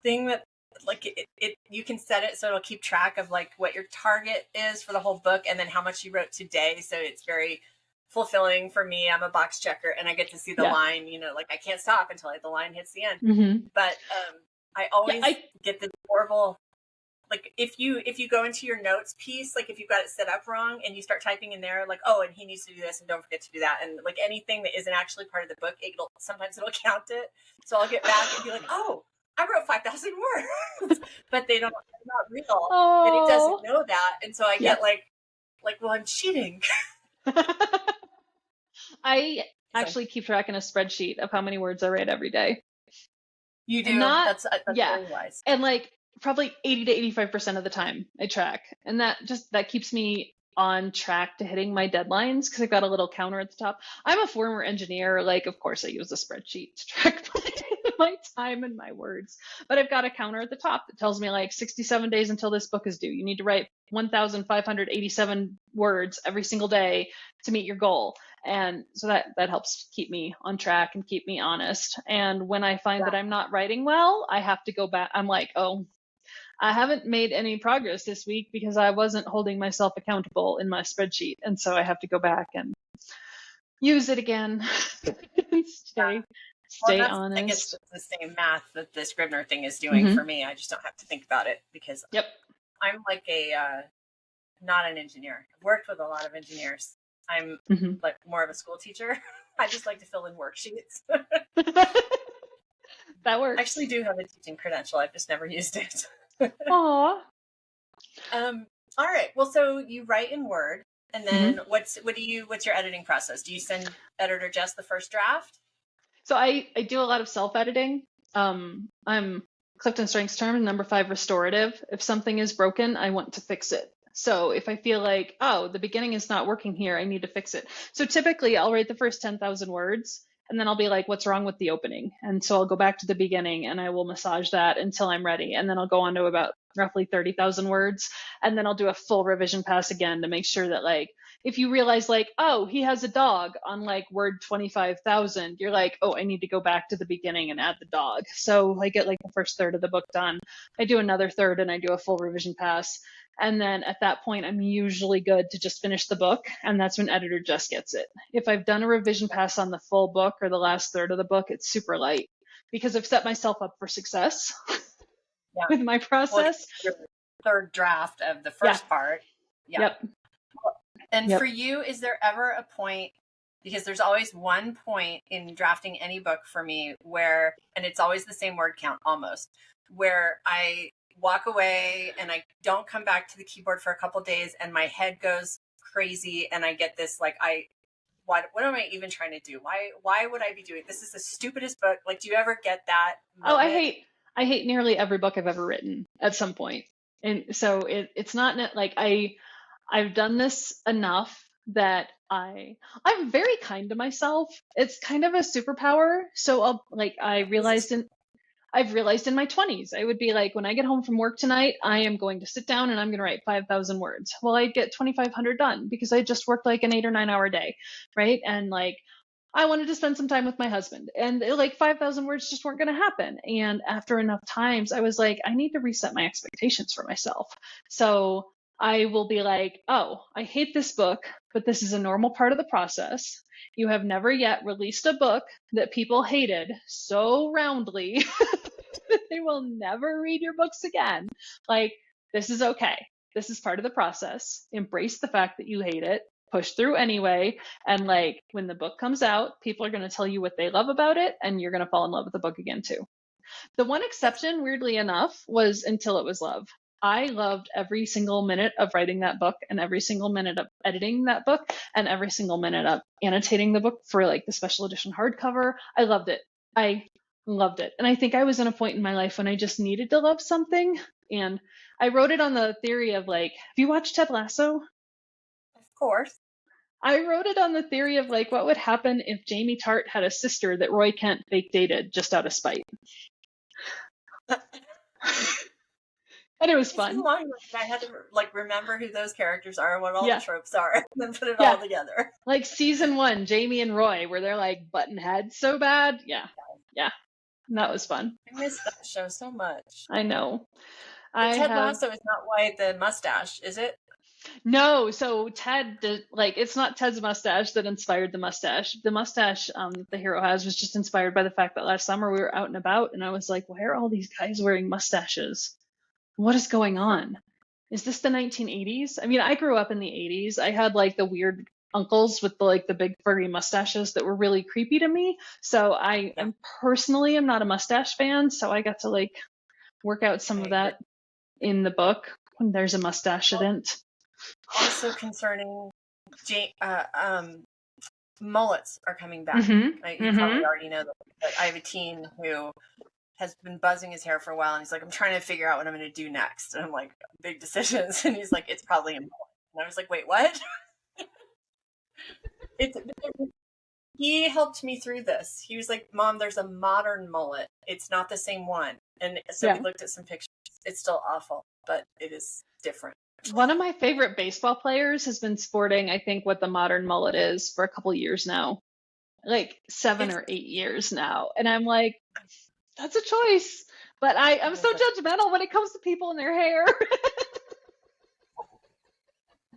thing that like it you can set it so it'll keep track of like what your target is for the whole book and then how much you wrote today. So it's very fulfilling for me. I'm a box checker and I get to see the yeah. line, like I can't stop until the line hits the end. hmm But I Yeah. always get the horrible, like if you go into your notes piece, like if you've got it set up wrong and you start typing in there like, oh, and he needs to do this and don't forget to do that, and like anything that isn't actually part of the book, sometimes it'll count it. So I'll get back and be like, oh, I wrote 5,000 words. But they're not real, and it doesn't oh, know that, and so I yeah. get like, well, I'm cheating. I So actually keep track in a spreadsheet of how many words I write every day. you And do. not, That's yeah. very wise. And like probably 80 to 85% of the time I track. And that keeps me on track to hitting my deadlines because I've got a little counter at the top. I'm a former engineer. Like, of course, I use a spreadsheet to track my time and my words. But I've got a counter at the top that tells me like 67 days until this book is due. You need to write 1,587 words every single day to meet your goal. And so that helps keep me on track and keep me honest. And when I find that I'm not writing well, I have to go back. I'm like, oh, I haven't made any progress this week because I wasn't holding myself accountable in my spreadsheet. And so I have to go back and use it again and Well, stay that's, I guess, honest. the same math that the Scrivener thing is doing for hmm me. I just don't have to think about it because Yep. I'm like not an engineer. I've worked with a lot of engineers. I'm hmm like more of a school teacher. I just like to fill in worksheets. That I works. actually do have a teaching credential. I've just never used it. Aw. All right. Well, so you write in Word, and then hmm what's your editing process? Do you send editor Jess the first draft? So I do a lot of self-editing. I'm Clifton Strengths term, number 5, restorative. If something is broken, I want to fix it. So if I feel like, oh, the beginning is not working here, I need to fix it. So typically I'll write the first 10,000 words and then I'll be like, what's wrong with the opening? And so I'll go back to the beginning and I will massage that until I'm ready. And then I'll go on to about roughly 30,000 words. And then I'll do a full revision pass again to make sure that like, if you realize like, oh, he has a dog on like word 25,000, you're like, oh, I need to go back to the beginning and add the dog. So I get like the first third of the book done. I do another third and I do a full revision pass. And then at that point, I'm usually good to just finish the book. And that's when editor just gets it. If I've done a revision pass on the full book or the last third of the book, it's super light because I've set myself up for success Yeah. with my Well, process. your third draft of the Yeah. first part. Yeah. Yep. And Yep. for you, is there ever a point, because there's always one point in drafting any book for me where, and it's always the same word count almost, where I walk away and I don't come back to the keyboard for a couple days and my head goes crazy and I get this like, what am I even trying to do? Why would I be doing this? Is the stupidest book. Like, do you ever get that Oh, moment? I hate nearly every book I've ever written at some point. And so it's not like I've done this enough that I'm very kind to myself. It's kind of a superpower. So I This realized is I've realized in my 20s, I would be like, when I get home from work tonight, I am going to sit down and I'm going to write 5,000 words. Well, I'd get 2,500 done because I just worked like an 8 or 9 hour day, right? And like, I wanted to spend some time with my husband, and like 5,000 words just weren't going to happen. And after enough times, I was like, I need to reset my expectations for myself. So I will be like, oh, I hate this book, but this is a normal part of the process. You have never yet released a book that people hated so roundly that they will never read your books again. Like, this is okay. This is part of the process. Embrace the fact that you hate it, push through anyway. And like, when the book comes out, people are going to tell you what they love about it, and you're going to fall in love with the book again too. The one exception, weirdly enough, was Until It Was Love. I loved every single minute of writing that book, and every single minute of editing that book, and every single minute of annotating the book for like the special edition hardcover. I loved it. I loved it. And I think I was in a point in my life when I just needed to love something. And I wrote it on the theory of like, have you watched Ted Lasso? Of course. I wrote it on the theory of like, what would happen if Jamie Tart had a sister that Roy Kent fake dated just out of spite? And it was It's been fun. long. I had to like remember who those characters are and what all Yeah. the tropes are, and then put it Yeah. all together. Like season 1, Jamie and Roy, where they're like button heads so bad. Yeah. Yeah. And that was fun. I miss that show so much. I know. But I Ted have Lasso is not why the mustache, is it? no. So Ted did, like, it's not Ted's mustache that inspired the mustache. The mustache the hero has was just inspired by the fact that last summer we were out and about, and I was like, why are all these guys wearing mustaches? What is going on? Is this the 1980s? I mean, I grew up in the 80s. I had like the weird uncles with the like the big furry mustaches that were really creepy to me. So I'm personally am not a mustache fan. So I got to like work out some of that in the book when there's a mustache event. Also concerning mullets are coming back. Mm-hmm. You probably already know that, but I have a teen who has been buzzing his hair for a while, and he's like, I'm trying to figure out what I'm going to do next. And I'm like, big decisions. And he's like, it's probably a mullet. And I was like, wait, what? He helped me through this. He was like, Mom, there's a modern mullet. It's not the same one. And so we looked at some pictures. It's still awful, but it is different. One of my favorite baseball players has been sporting, I think, what the modern mullet is for a couple of years now. Like 7 or 8 years now. And I'm like, that's a choice. But I'm so judgmental when it comes to people and their hair.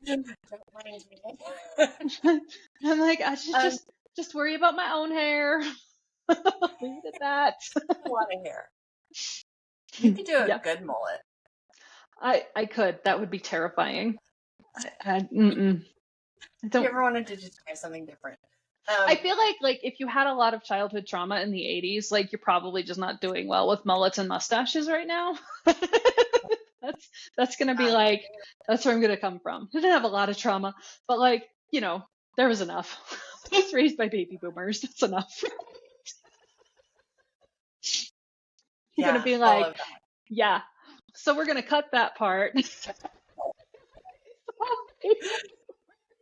Don't mind me. I'm like, I should just worry about my own hair. Leave it at that. A lot of hair. You could do a good mullet. I could. That would be terrifying. I don't. You ever wanted to just try something different? I feel like if you had a lot of childhood trauma in the 80s, like you're probably just not doing well with mullets and mustaches right now. That's gonna be like, that's where I'm gonna come from. I didn't have a lot of trauma, but like, you know, there was enough. I was raised by baby boomers. That's enough. You're gonna be like, yeah. So we're gonna cut that part.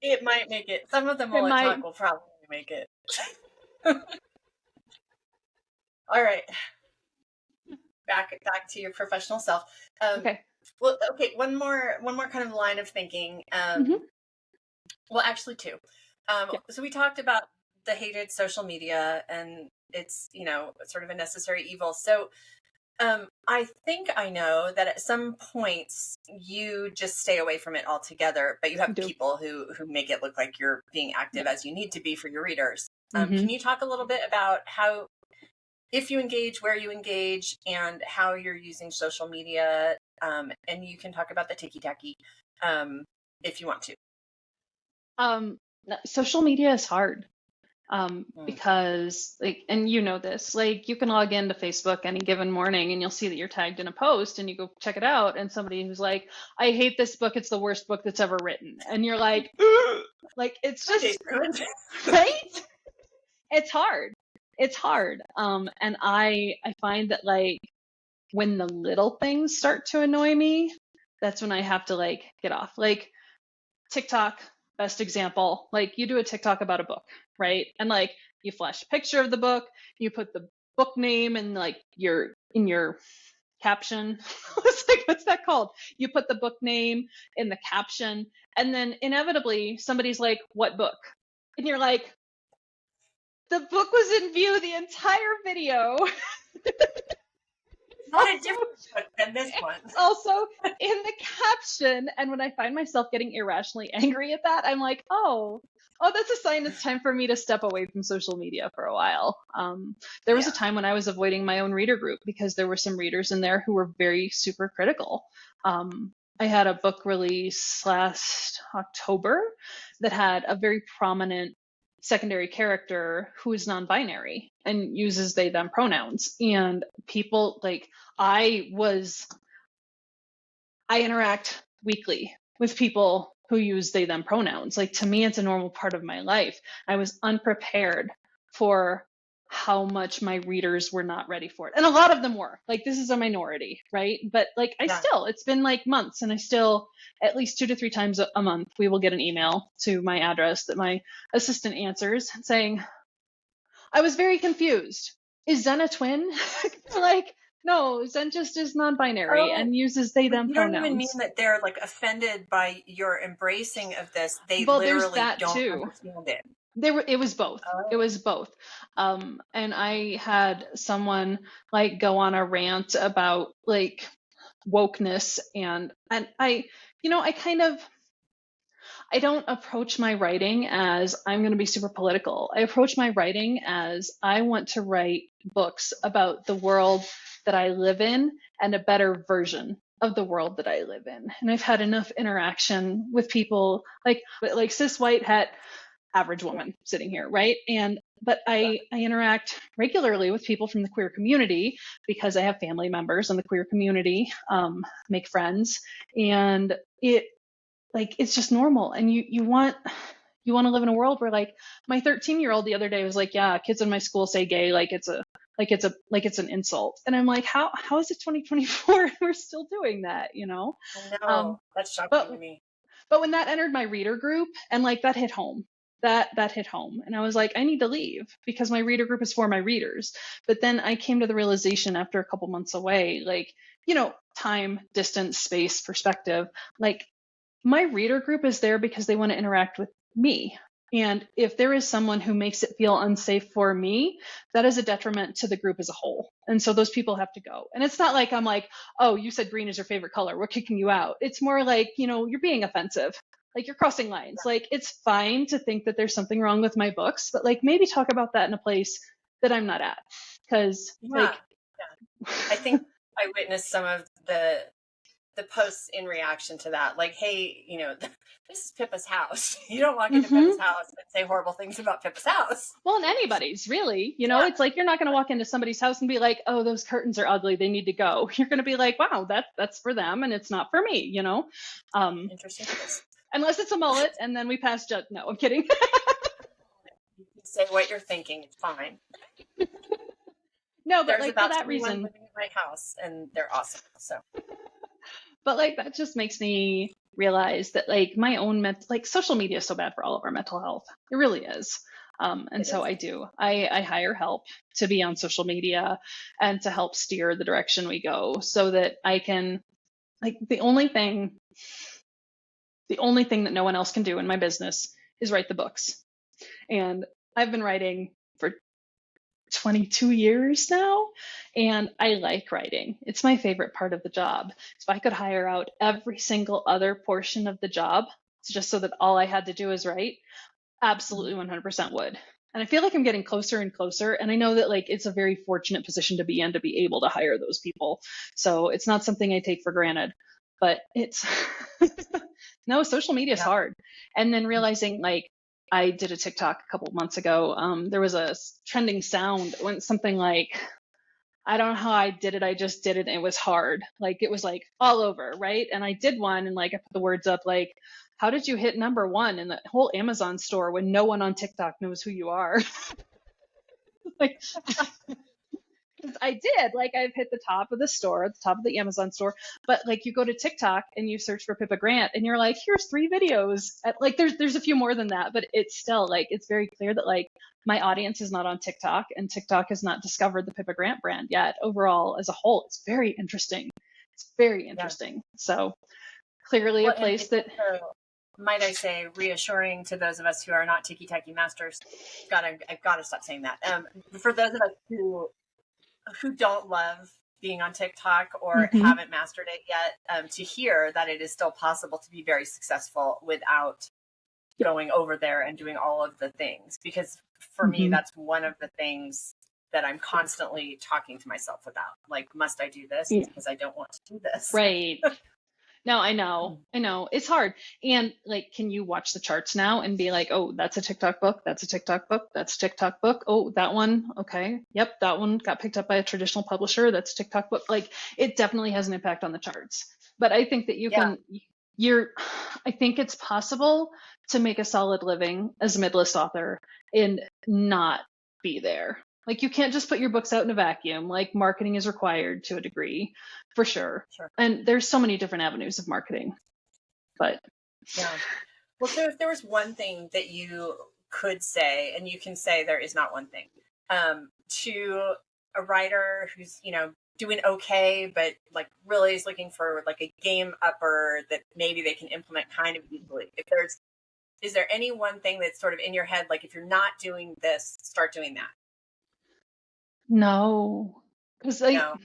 It might make it. Some of the mullet talk will probably make it. All right. Back to your professional self. Okay. Well, okay. One more kind of line of thinking. Well, actually, two. So we talked about the hated social media, and it's sort of a necessary evil. So I think I know that at some points you just stay away from it altogether, but you have people who make it look like you're being active as you need to be for your readers. Can you talk a little bit about how, if you engage, where you engage, and how you're using social media? And you can talk about the ticky-tacky if you want to. Social media is hard. Because like, and you know this, like you can log into Facebook any given morning and you'll see that you're tagged in a post and you go check it out, and somebody who's like, I hate this book, it's the worst book that's ever written, and you're like, like, it's just right. It's hard. And I find that like when the little things start to annoy me, that's when I have to like get off. Like TikTok, best example. Like you do a TikTok about a book, right? And like you flash a picture of the book, you put the book name and like in your caption. It's like, what's that called? You put the book name in the caption, and then inevitably somebody's like, what book? And you're like, the book was in view the entire video. Not a different book than this one. It's also in the caption. And when I find myself getting irrationally angry at that, I'm like, oh, that's a sign it's time for me to step away from social media for a while. There was a time when I was avoiding my own reader group because there were some readers in there who were very super critical. I had a book release last October that had a very prominent secondary character who is non-binary and uses they them pronouns, and people like I interact weekly with people who use they them pronouns. Like, to me, it's a normal part of my life. I was unprepared for how much my readers were not ready for it, and a lot of them were. Like, this is a minority, right? But like, it's been like months, and I still, at least 2 to 3 times a month, we will get an email to my address that my assistant answers saying, I was very confused. Is Zen a twin? Like, no, Zen just is non-binary and uses they them pronouns. You don't even mean that they're like offended by your embracing of this. They well, literally don't too. understand it. It was both. It was both. And I had someone like go on a rant about like wokeness, and I I don't approach my writing as I'm going to be super political. I approach my writing as I want to write books about the world that I live in and a better version of the world that I live in. And I've had enough interaction with people like cis white het average woman sitting here, right? But I interact regularly with people from the queer community because I have family members in the queer community, make friends, and it's just normal. And you want to live in a world where, like, my 13-year-old the other day was like, yeah, kids in my school say gay like it's an insult. And I'm like, how is it 2024 and we're still doing that, I know. That's shocking to me. But when that entered my reader group, and like that hit home. That hit home. And I was like, I need to leave because my reader group is for my readers. But then I came to the realization after a couple months away, like, time, distance, space, perspective, like, my reader group is there because they want to interact with me. And if there is someone who makes it feel unsafe for me, that is a detriment to the group as a whole. And so those people have to go. And it's not like I'm like, oh, you said green is your favorite color, we're kicking you out. It's more like, you're being offensive. Like, you're crossing lines. Like, it's fine to think that there's something wrong with my books, but like, maybe talk about that in a place that I'm not at. Because I think I witnessed some of the posts in reaction to that, like, hey, this is Pippa's house. You don't walk into Pippa's house and say horrible things about Pippa's house. Well, and anybody's, really, it's like, you're not going to walk into somebody's house and be like, oh, those curtains are ugly, they need to go. You're going to be like, wow, that's for them and it's not for me, Interesting. Unless it's a mullet, and then we pass judge. No, I'm kidding. You can say what you're thinking, it's fine. No, but there's like, about for that reason, living in my house, and they're awesome. So, but like, that just makes me realize that, like, my own social media is so bad for all of our mental health. It really is. I hire help to be on social media and to help steer the direction we go, so that I can, like, the only thing that no one else can do in my business is write the books. And I've been writing for 22 years now, and I like writing. It's my favorite part of the job. If I could hire out every single other portion of the job just so that all I had to do is write, absolutely 100% would. And I feel like I'm getting closer and closer. And I know that, like, it's a very fortunate position to be in, to be able to hire those people. So it's not something I take for granted, but it's no, social media is hard. And then realizing, like, I did a TikTok a couple of months ago. There was a trending sound. It went something like, I don't know how I did it. I just did it. And it was hard. Like, it was like all over. Right. And I did one, and like, I put the words up, like, how did you hit #1 in the whole Amazon store when no one on TikTok knows who you are? Like, And I did. Like, I've hit the top of the store, the top of the Amazon store. But like, you go to TikTok and you search for Pippa Grant, and you're like, here's 3 videos. Like, there's a few more than that, but it's still like, it's very clear that like my audience is not on TikTok, and TikTok has not discovered the Pippa Grant brand yet. Overall, as a whole, it's very interesting. It's very Yeah. interesting. So clearly a Well, and place it's that, also, might I say, reassuring to those of us who are not tiki-taki masters. I've got to stop saying that. For those of us who don't love being on TikTok or Mhm. haven't mastered it yet, to hear that it is still possible to be very successful without Yep. going over there and doing all of the things. Because for me, Mhm. that's one of the things that I'm constantly talking to myself about. Like, must I do this? Yeah. Because I don't want to do this. Right. No, I know. I know. It's hard. And like, can you watch the charts now and be like, oh, that's a TikTok book. That's a TikTok book. That's a TikTok book. Oh, that one. Okay. Yep. That one got picked up by a traditional publisher. That's a TikTok book. Like, it definitely has an impact on the charts. But I think that Yeah. you're, I think it's possible to make a solid living as a mid-list author and not be there. Like, you can't just put your books out in a vacuum. Like, marketing is required to a degree, for sure. Sure. And there's so many different avenues of marketing, but Yeah. Well, so if there was one thing that you could say, and you can say there is not one thing, to a writer who's, doing okay, but like really is looking for like a game upper that maybe they can implement kind of easily. Is there any one thing that's sort of in your head, like if you're not doing this, start doing that? no, because No,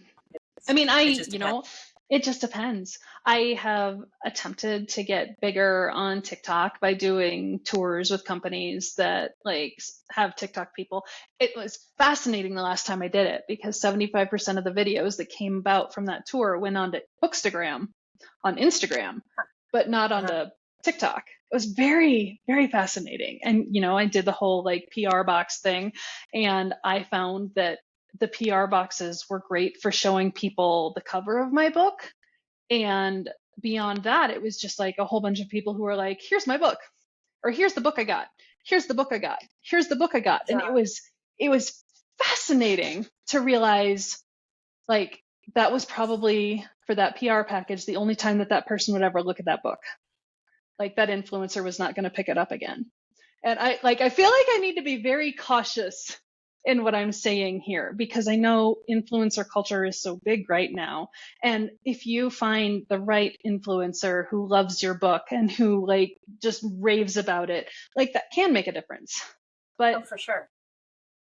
I mean, it just depends. it just depends. I have attempted to get bigger on TikTok by doing tours with companies that like have TikTok people. It was fascinating the last time I did it because 75% of the videos that came about from that tour went on to Bookstagram on Instagram, but not Uh-huh. onto TikTok. It was very, very fascinating. And, I did the whole like PR box thing, and I found that the PR boxes were great for showing people the cover of my book. And beyond that, it was just like a whole bunch of people who were like, here's my book, or here's the book I got, here's the book I got, here's the book I got. And Yeah. it was fascinating to realize like that was probably for that PR package the only time that that person would ever look at that book. Like, that influencer was not going to pick it up again. And I feel like I need to be very cautious in what I'm saying here because I know influencer culture is so big right now. And if you find the right influencer who loves your book and who like just raves about it, like, that can make a difference. Oh, But for sure.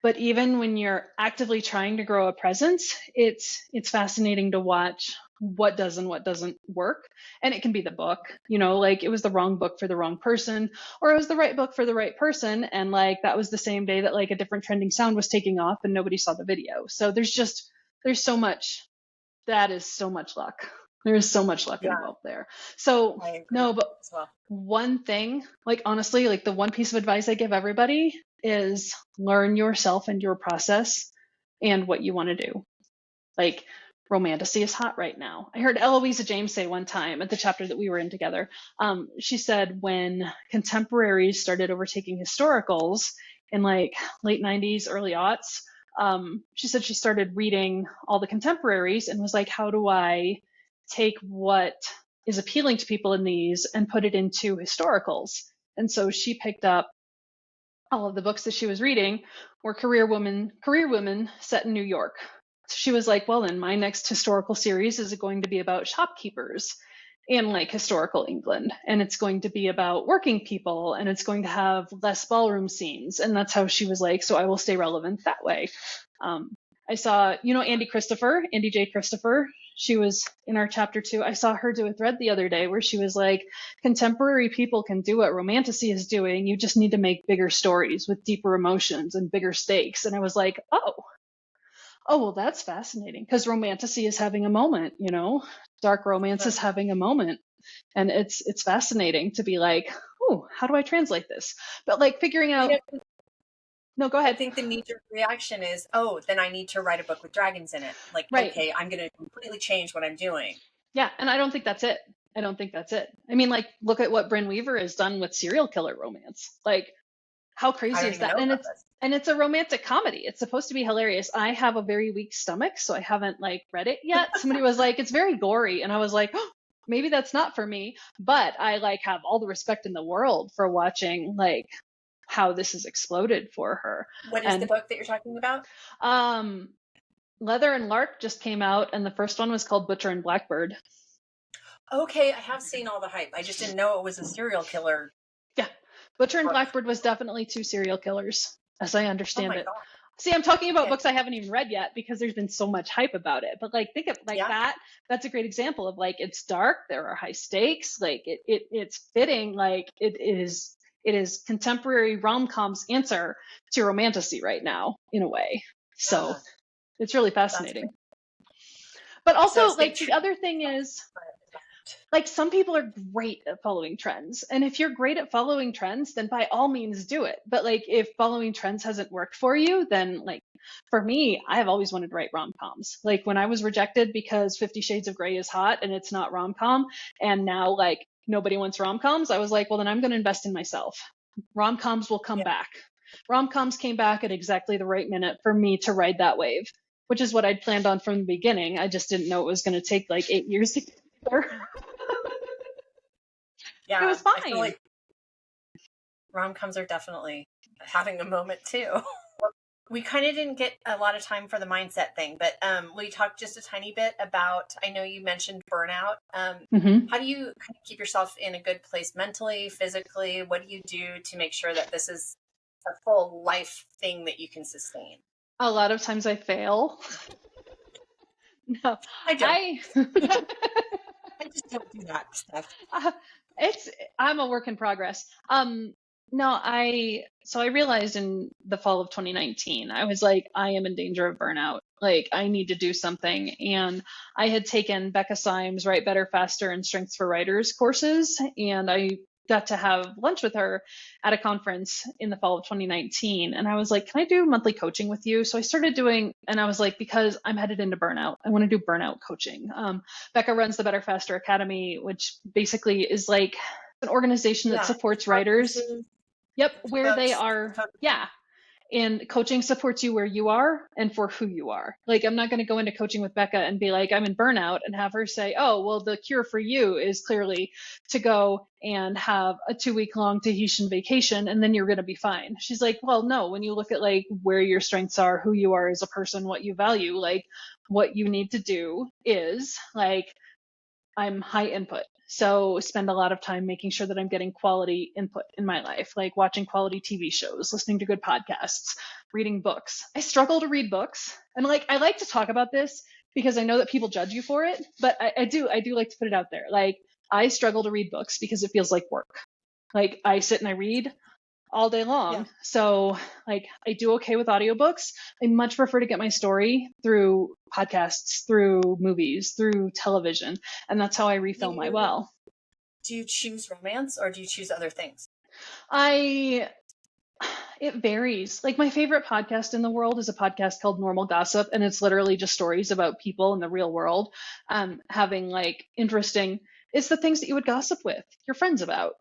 but even when you're actively trying to grow a presence, it's fascinating to watch what does and what doesn't work. And it can be the book, like it was the wrong book for the wrong person, or it was the right book for the right person. And like that was the same day that like a different trending sound was taking off and nobody saw the video. So there's so much, that is so much luck. There is so much luck Yeah, involved there. So I agree no, but as well. one thing, like honestly, like the one piece of advice I give everybody is learn yourself and your process and what you want to do. Like, romantasy is hot right now. I heard Eloisa James say one time at the chapter that we were in together, she said when contemporaries started overtaking historicals in like late 90s, early aughts, she said she started reading all the contemporaries and was like, how do I take what is appealing to people in these and put it into historicals? And so she picked up all of the books that she was reading were career women set in New York. So she was like, well, then my next historical series is going to be about shopkeepers in like historical England. And it's going to be about working people and it's going to have less ballroom scenes. And that's how she was like, so I will stay relevant that way. I saw, Andy J. Christopher. She was in our chapter 2. I saw her do a thread the other day where she was like, contemporary people can do what romantasy is doing. You just need to make bigger stories with deeper emotions and bigger stakes. And I was like, well, that's fascinating because romantasy is having a moment, dark romance Sure. is having a moment. And it's fascinating to be like, oh, how do I translate this? But like figuring out, no, go I ahead. think the knee-jerk reaction is, oh, then I need to write a book with dragons in it. Like, Right. okay, I'm going to completely change what I'm doing. Yeah. And I don't think that's it. I mean, like, look at what Bryn Weaver has done with serial killer romance. Like, How I crazy don't is even that? know about this. And it's a romantic comedy. It's supposed to be hilarious. I have a very weak stomach, so I haven't like read it yet. Somebody was like, it's very gory, and I was like, oh, maybe that's not for me. But I like have all the respect in the world for watching like how this has exploded for her. What is the And book that you're talking about? um Leather and Lark just came out, and the first one was called Butcher and Blackbird. Okay, I have seen all the hype. I just didn't know it was a serial killer Yeah. Butcher and book. Blackbird was definitely two serial killers, as I Oh understand my it. God. See, I'm talking about Okay. books I haven't even read yet because there's been so much hype about it. But like think of like Yeah. that. That's a great example of like it's dark, there are high stakes, like it's fitting, like it is contemporary rom-com's answer to romantasy right now in a way. So Uh, it's really that's fascinating. great. But So also stay like the true. other thing is like some people are great at following trends, and if you're great at following trends then by all means do it. But like if following trends hasn't worked for you, then like for me, I have always wanted to write rom-coms. Like when I was rejected because 50 Shades of Grey is hot and it's not rom-com, and now like nobody wants rom-coms, I was like, well then I'm going to invest in myself. Rom-coms will come Yeah. back. Rom-coms came back at exactly the right minute for me to ride that wave, which is what I'd planned on from the beginning. I just didn't know it was going to take like 8 years to get there. It Yeah. was I feel fine. like rom-coms are definitely having a moment too. We kind of didn't get a lot of time for the mindset thing, but we talked just a tiny bit about, I know you mentioned burnout. Mm-hmm. How do you kind of keep yourself in a good place mentally, physically? What do you do to make sure that this is a full life thing that you can sustain? A lot of times I fail. No, I don't. I I just don't do that stuff. Uh, it's I'm a work in progress. No, I realized in the fall of 2019, I was like, I am in danger of burnout. Like I need to do something. And I had taken Becca Syme's Write Better, Faster, and Strengths for Writers courses, and I got to have lunch with her at a conference in the fall of 2019. And I was like, can I do monthly coaching with you? So I started doing, and I was like, because I'm headed into burnout, I want to do burnout coaching. Becca runs the Better Faster Academy, which basically is like an organization that Yeah. supports writers. Coaches, Yep, where they books, are. Yeah. And coaching supports you where you are and for who you are. Like, I'm not going to go into coaching with Becca and be like, I'm in burnout, and have her say, oh, well, the cure for you is clearly to go and have a 2 week long Tahitian vacation, and then you're going to be fine. She's like, well, no, when you look at like where your strengths are, who you are as a person, what you value, like what you need to do is like, I'm high input. So spend a lot of time making sure that I'm getting quality input in my life, like watching quality TV shows, listening to good podcasts, reading books. I struggle to read books. And like I like to talk about this because I know that people judge you for it, but I do like to put it out there. Like I struggle to read books because it feels like work. Like I sit and I read all day yeah. long. So like I do okay with audiobooks. I much prefer to get my story through podcasts, through movies, through television, and that's how I refill my You well. do you choose romance or do you choose other things? I It varies. Like my favorite podcast in the world is a podcast called Normal Gossip, and it's literally just stories about people in the real world having like interesting. It's the things that you would gossip with your friends about,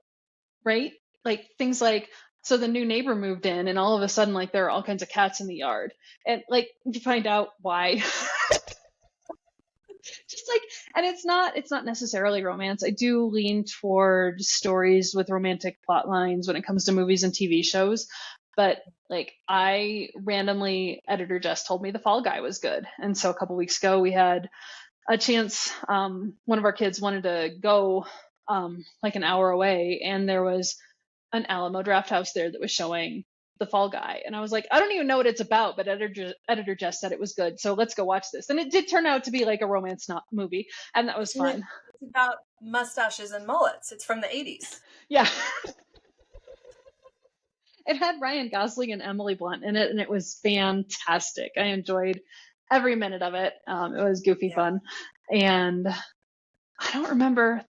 right? Like things like, so the new neighbor moved in and all of a sudden like there are all kinds of cats in the yard, and like you find out why. Just like, and it's not necessarily romance. I do lean toward stories with romantic plot lines when it comes to movies and TV shows, but like I randomly, editor Jess told me The Fall Guy was good, and so a couple weeks ago we had a chance. One of our kids wanted to go like an hour away, and there was an Alamo Draft House there that was showing The Fall Guy, and I was like, I don't even know what it's about, but editor Jess said it was good, so let's go watch this. And it did turn out to be like a romance not movie, and that was And fun. it's about mustaches and mullets. It's from the 80s. Yeah, it had Ryan Gosling and Emily Blunt in it, and it was fantastic. I enjoyed every minute of it. It was goofy Yeah. fun, and I don't remember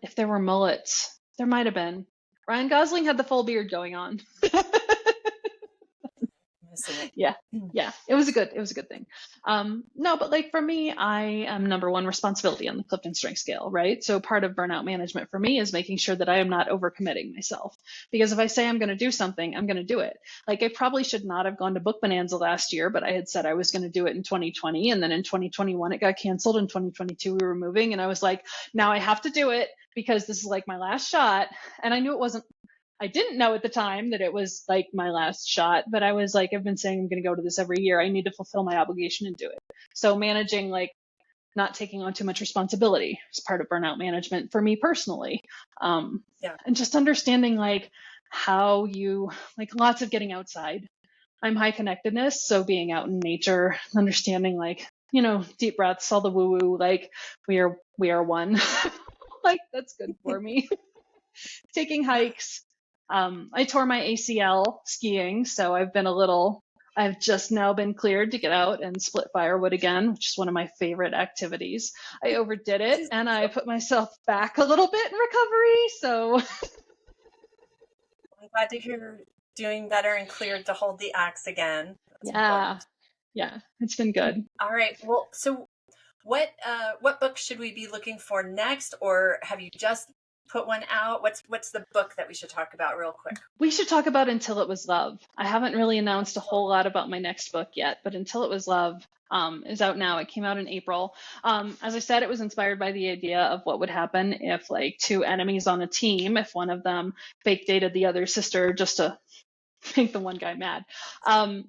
if there were mullets. There might have been. Ryan Gosling had the full beard going on. see it. Yeah. Yeah. It was a good thing. No, but like for me, I am number one responsibility on the Clifton Strength Scale, right? So part of burnout management for me is making sure that I am not overcommitting myself. Because if I say I'm going to do something, I'm going to do it. Like I probably should not have gone to Book Bonanza last year, but I had said I was going to do it in 2020. And then in 2021, it got canceled. In 2022, we were moving. And I was like, now I have to do it because this is like my last shot. And I knew it wasn't, I didn't know at the time that it was like my last shot, but I was like, I've been saying I'm going to go to this every year. I need to fulfill my obligation and do it. So managing like not taking on too much responsibility is part of burnout management for me personally. Yeah. And just understanding like how you, like lots of getting outside. I'm high connectedness. So being out in nature, understanding like, you know, deep breaths, all the woo woo, like we are one. Like that's good for me. Taking hikes. I tore my ACL skiing, so I've just now been cleared to get out and split firewood again, which is one of my favorite activities. I overdid it and I put myself back a little bit in recovery. So I'm glad to hear you're doing better and cleared to hold the axe again. That's important. Yeah, it's been good. All right. Well, so what book should we be looking for next, or have you just put one out? What's the book that we should talk about real quick? We should talk about Until It Was Love. I haven't really announced a whole lot about my next book yet, but Until It Was Love is out now. It came out in April. As I said, it was inspired by the idea of what would happen if like two enemies on a team, if one of them fake dated the other sister just to make the one guy mad. And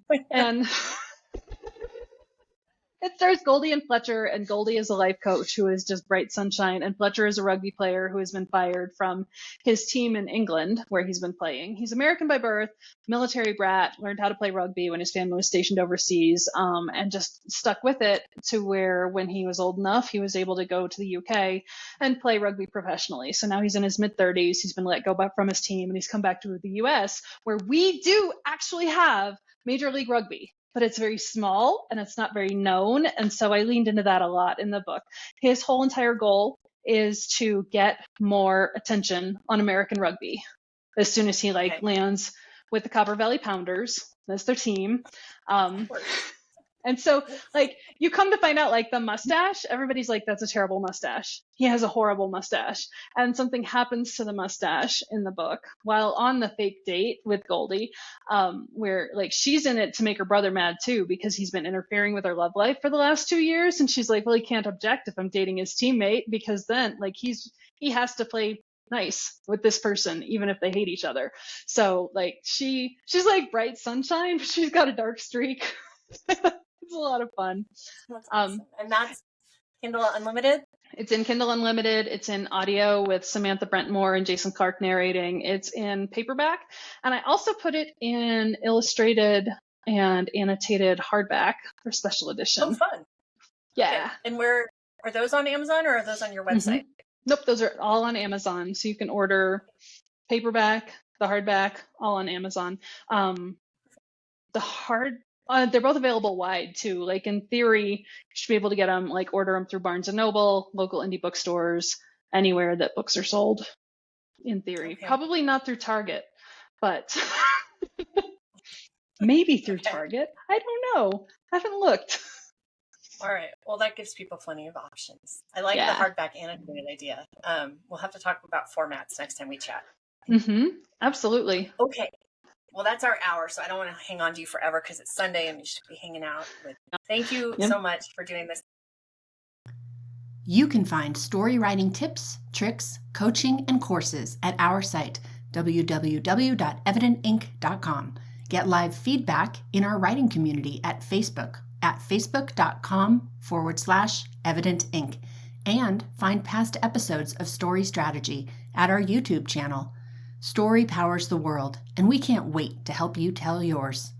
it stars Goldie and Fletcher, and Goldie is a life coach who is just bright sunshine, and Fletcher is a rugby player who has been fired from his team in England, where he's been playing. He's American by birth, military brat, learned how to play rugby when his family was stationed overseas, and just stuck with it to where when he was old enough, he was able to go to the UK and play rugby professionally. So now he's in his mid-30s, he's been let go back from his team, and he's come back to the US, where we do actually have Major League Rugby, but it's very small and it's not very known. And so I leaned into that a lot in the book. His whole entire goal is to get more attention on American rugby as soon as he lands with the Copper Valley Pounders. That's their team. And so like you come to find out like the mustache, everybody's like, that's a terrible mustache. He has a horrible mustache. And something happens to the mustache in the book while on the fake date with Goldie, where like she's in it to make her brother mad too, because he's been interfering with her love life for the last 2 years. And she's like, well, he can't object if I'm dating his teammate, because then like he has to play nice with this person, even if they hate each other. So like she's like bright sunshine, but she's got a dark streak. It's a lot of fun. That's awesome. And that's Kindle Unlimited? It's in Kindle Unlimited. It's in audio with Samantha Brentmore and Jason Clark narrating. It's in paperback. And I also put it in illustrated and annotated hardback for special edition. Oh, fun. Yeah. Okay. And where are those on Amazon, or are those on your website? Nope, those are all on Amazon. So you can order paperback, the hardback, all on Amazon. They're both available wide too. Like in theory, you should be able to get them, like order them through Barnes & Noble, local indie bookstores, anywhere that books are sold, in theory. Okay. Probably not through Target, but maybe through Target. I don't know. I haven't looked. All right. Well, that gives people plenty of options. I like the hardback annotated idea. We'll have to talk about formats next time we chat. Absolutely. Okay. Well, that's our hour, so I don't want to hang on to you forever because it's Sunday and you should be hanging out. Thank you so much for doing this. You can find story writing tips, tricks, coaching, and courses at our site, www.evidentinc.com. Get live feedback in our writing community at Facebook at facebook.com/evidentinc, and find past episodes of Story Strategy at our YouTube channel. Story powers the world, and we can't wait to help you tell yours.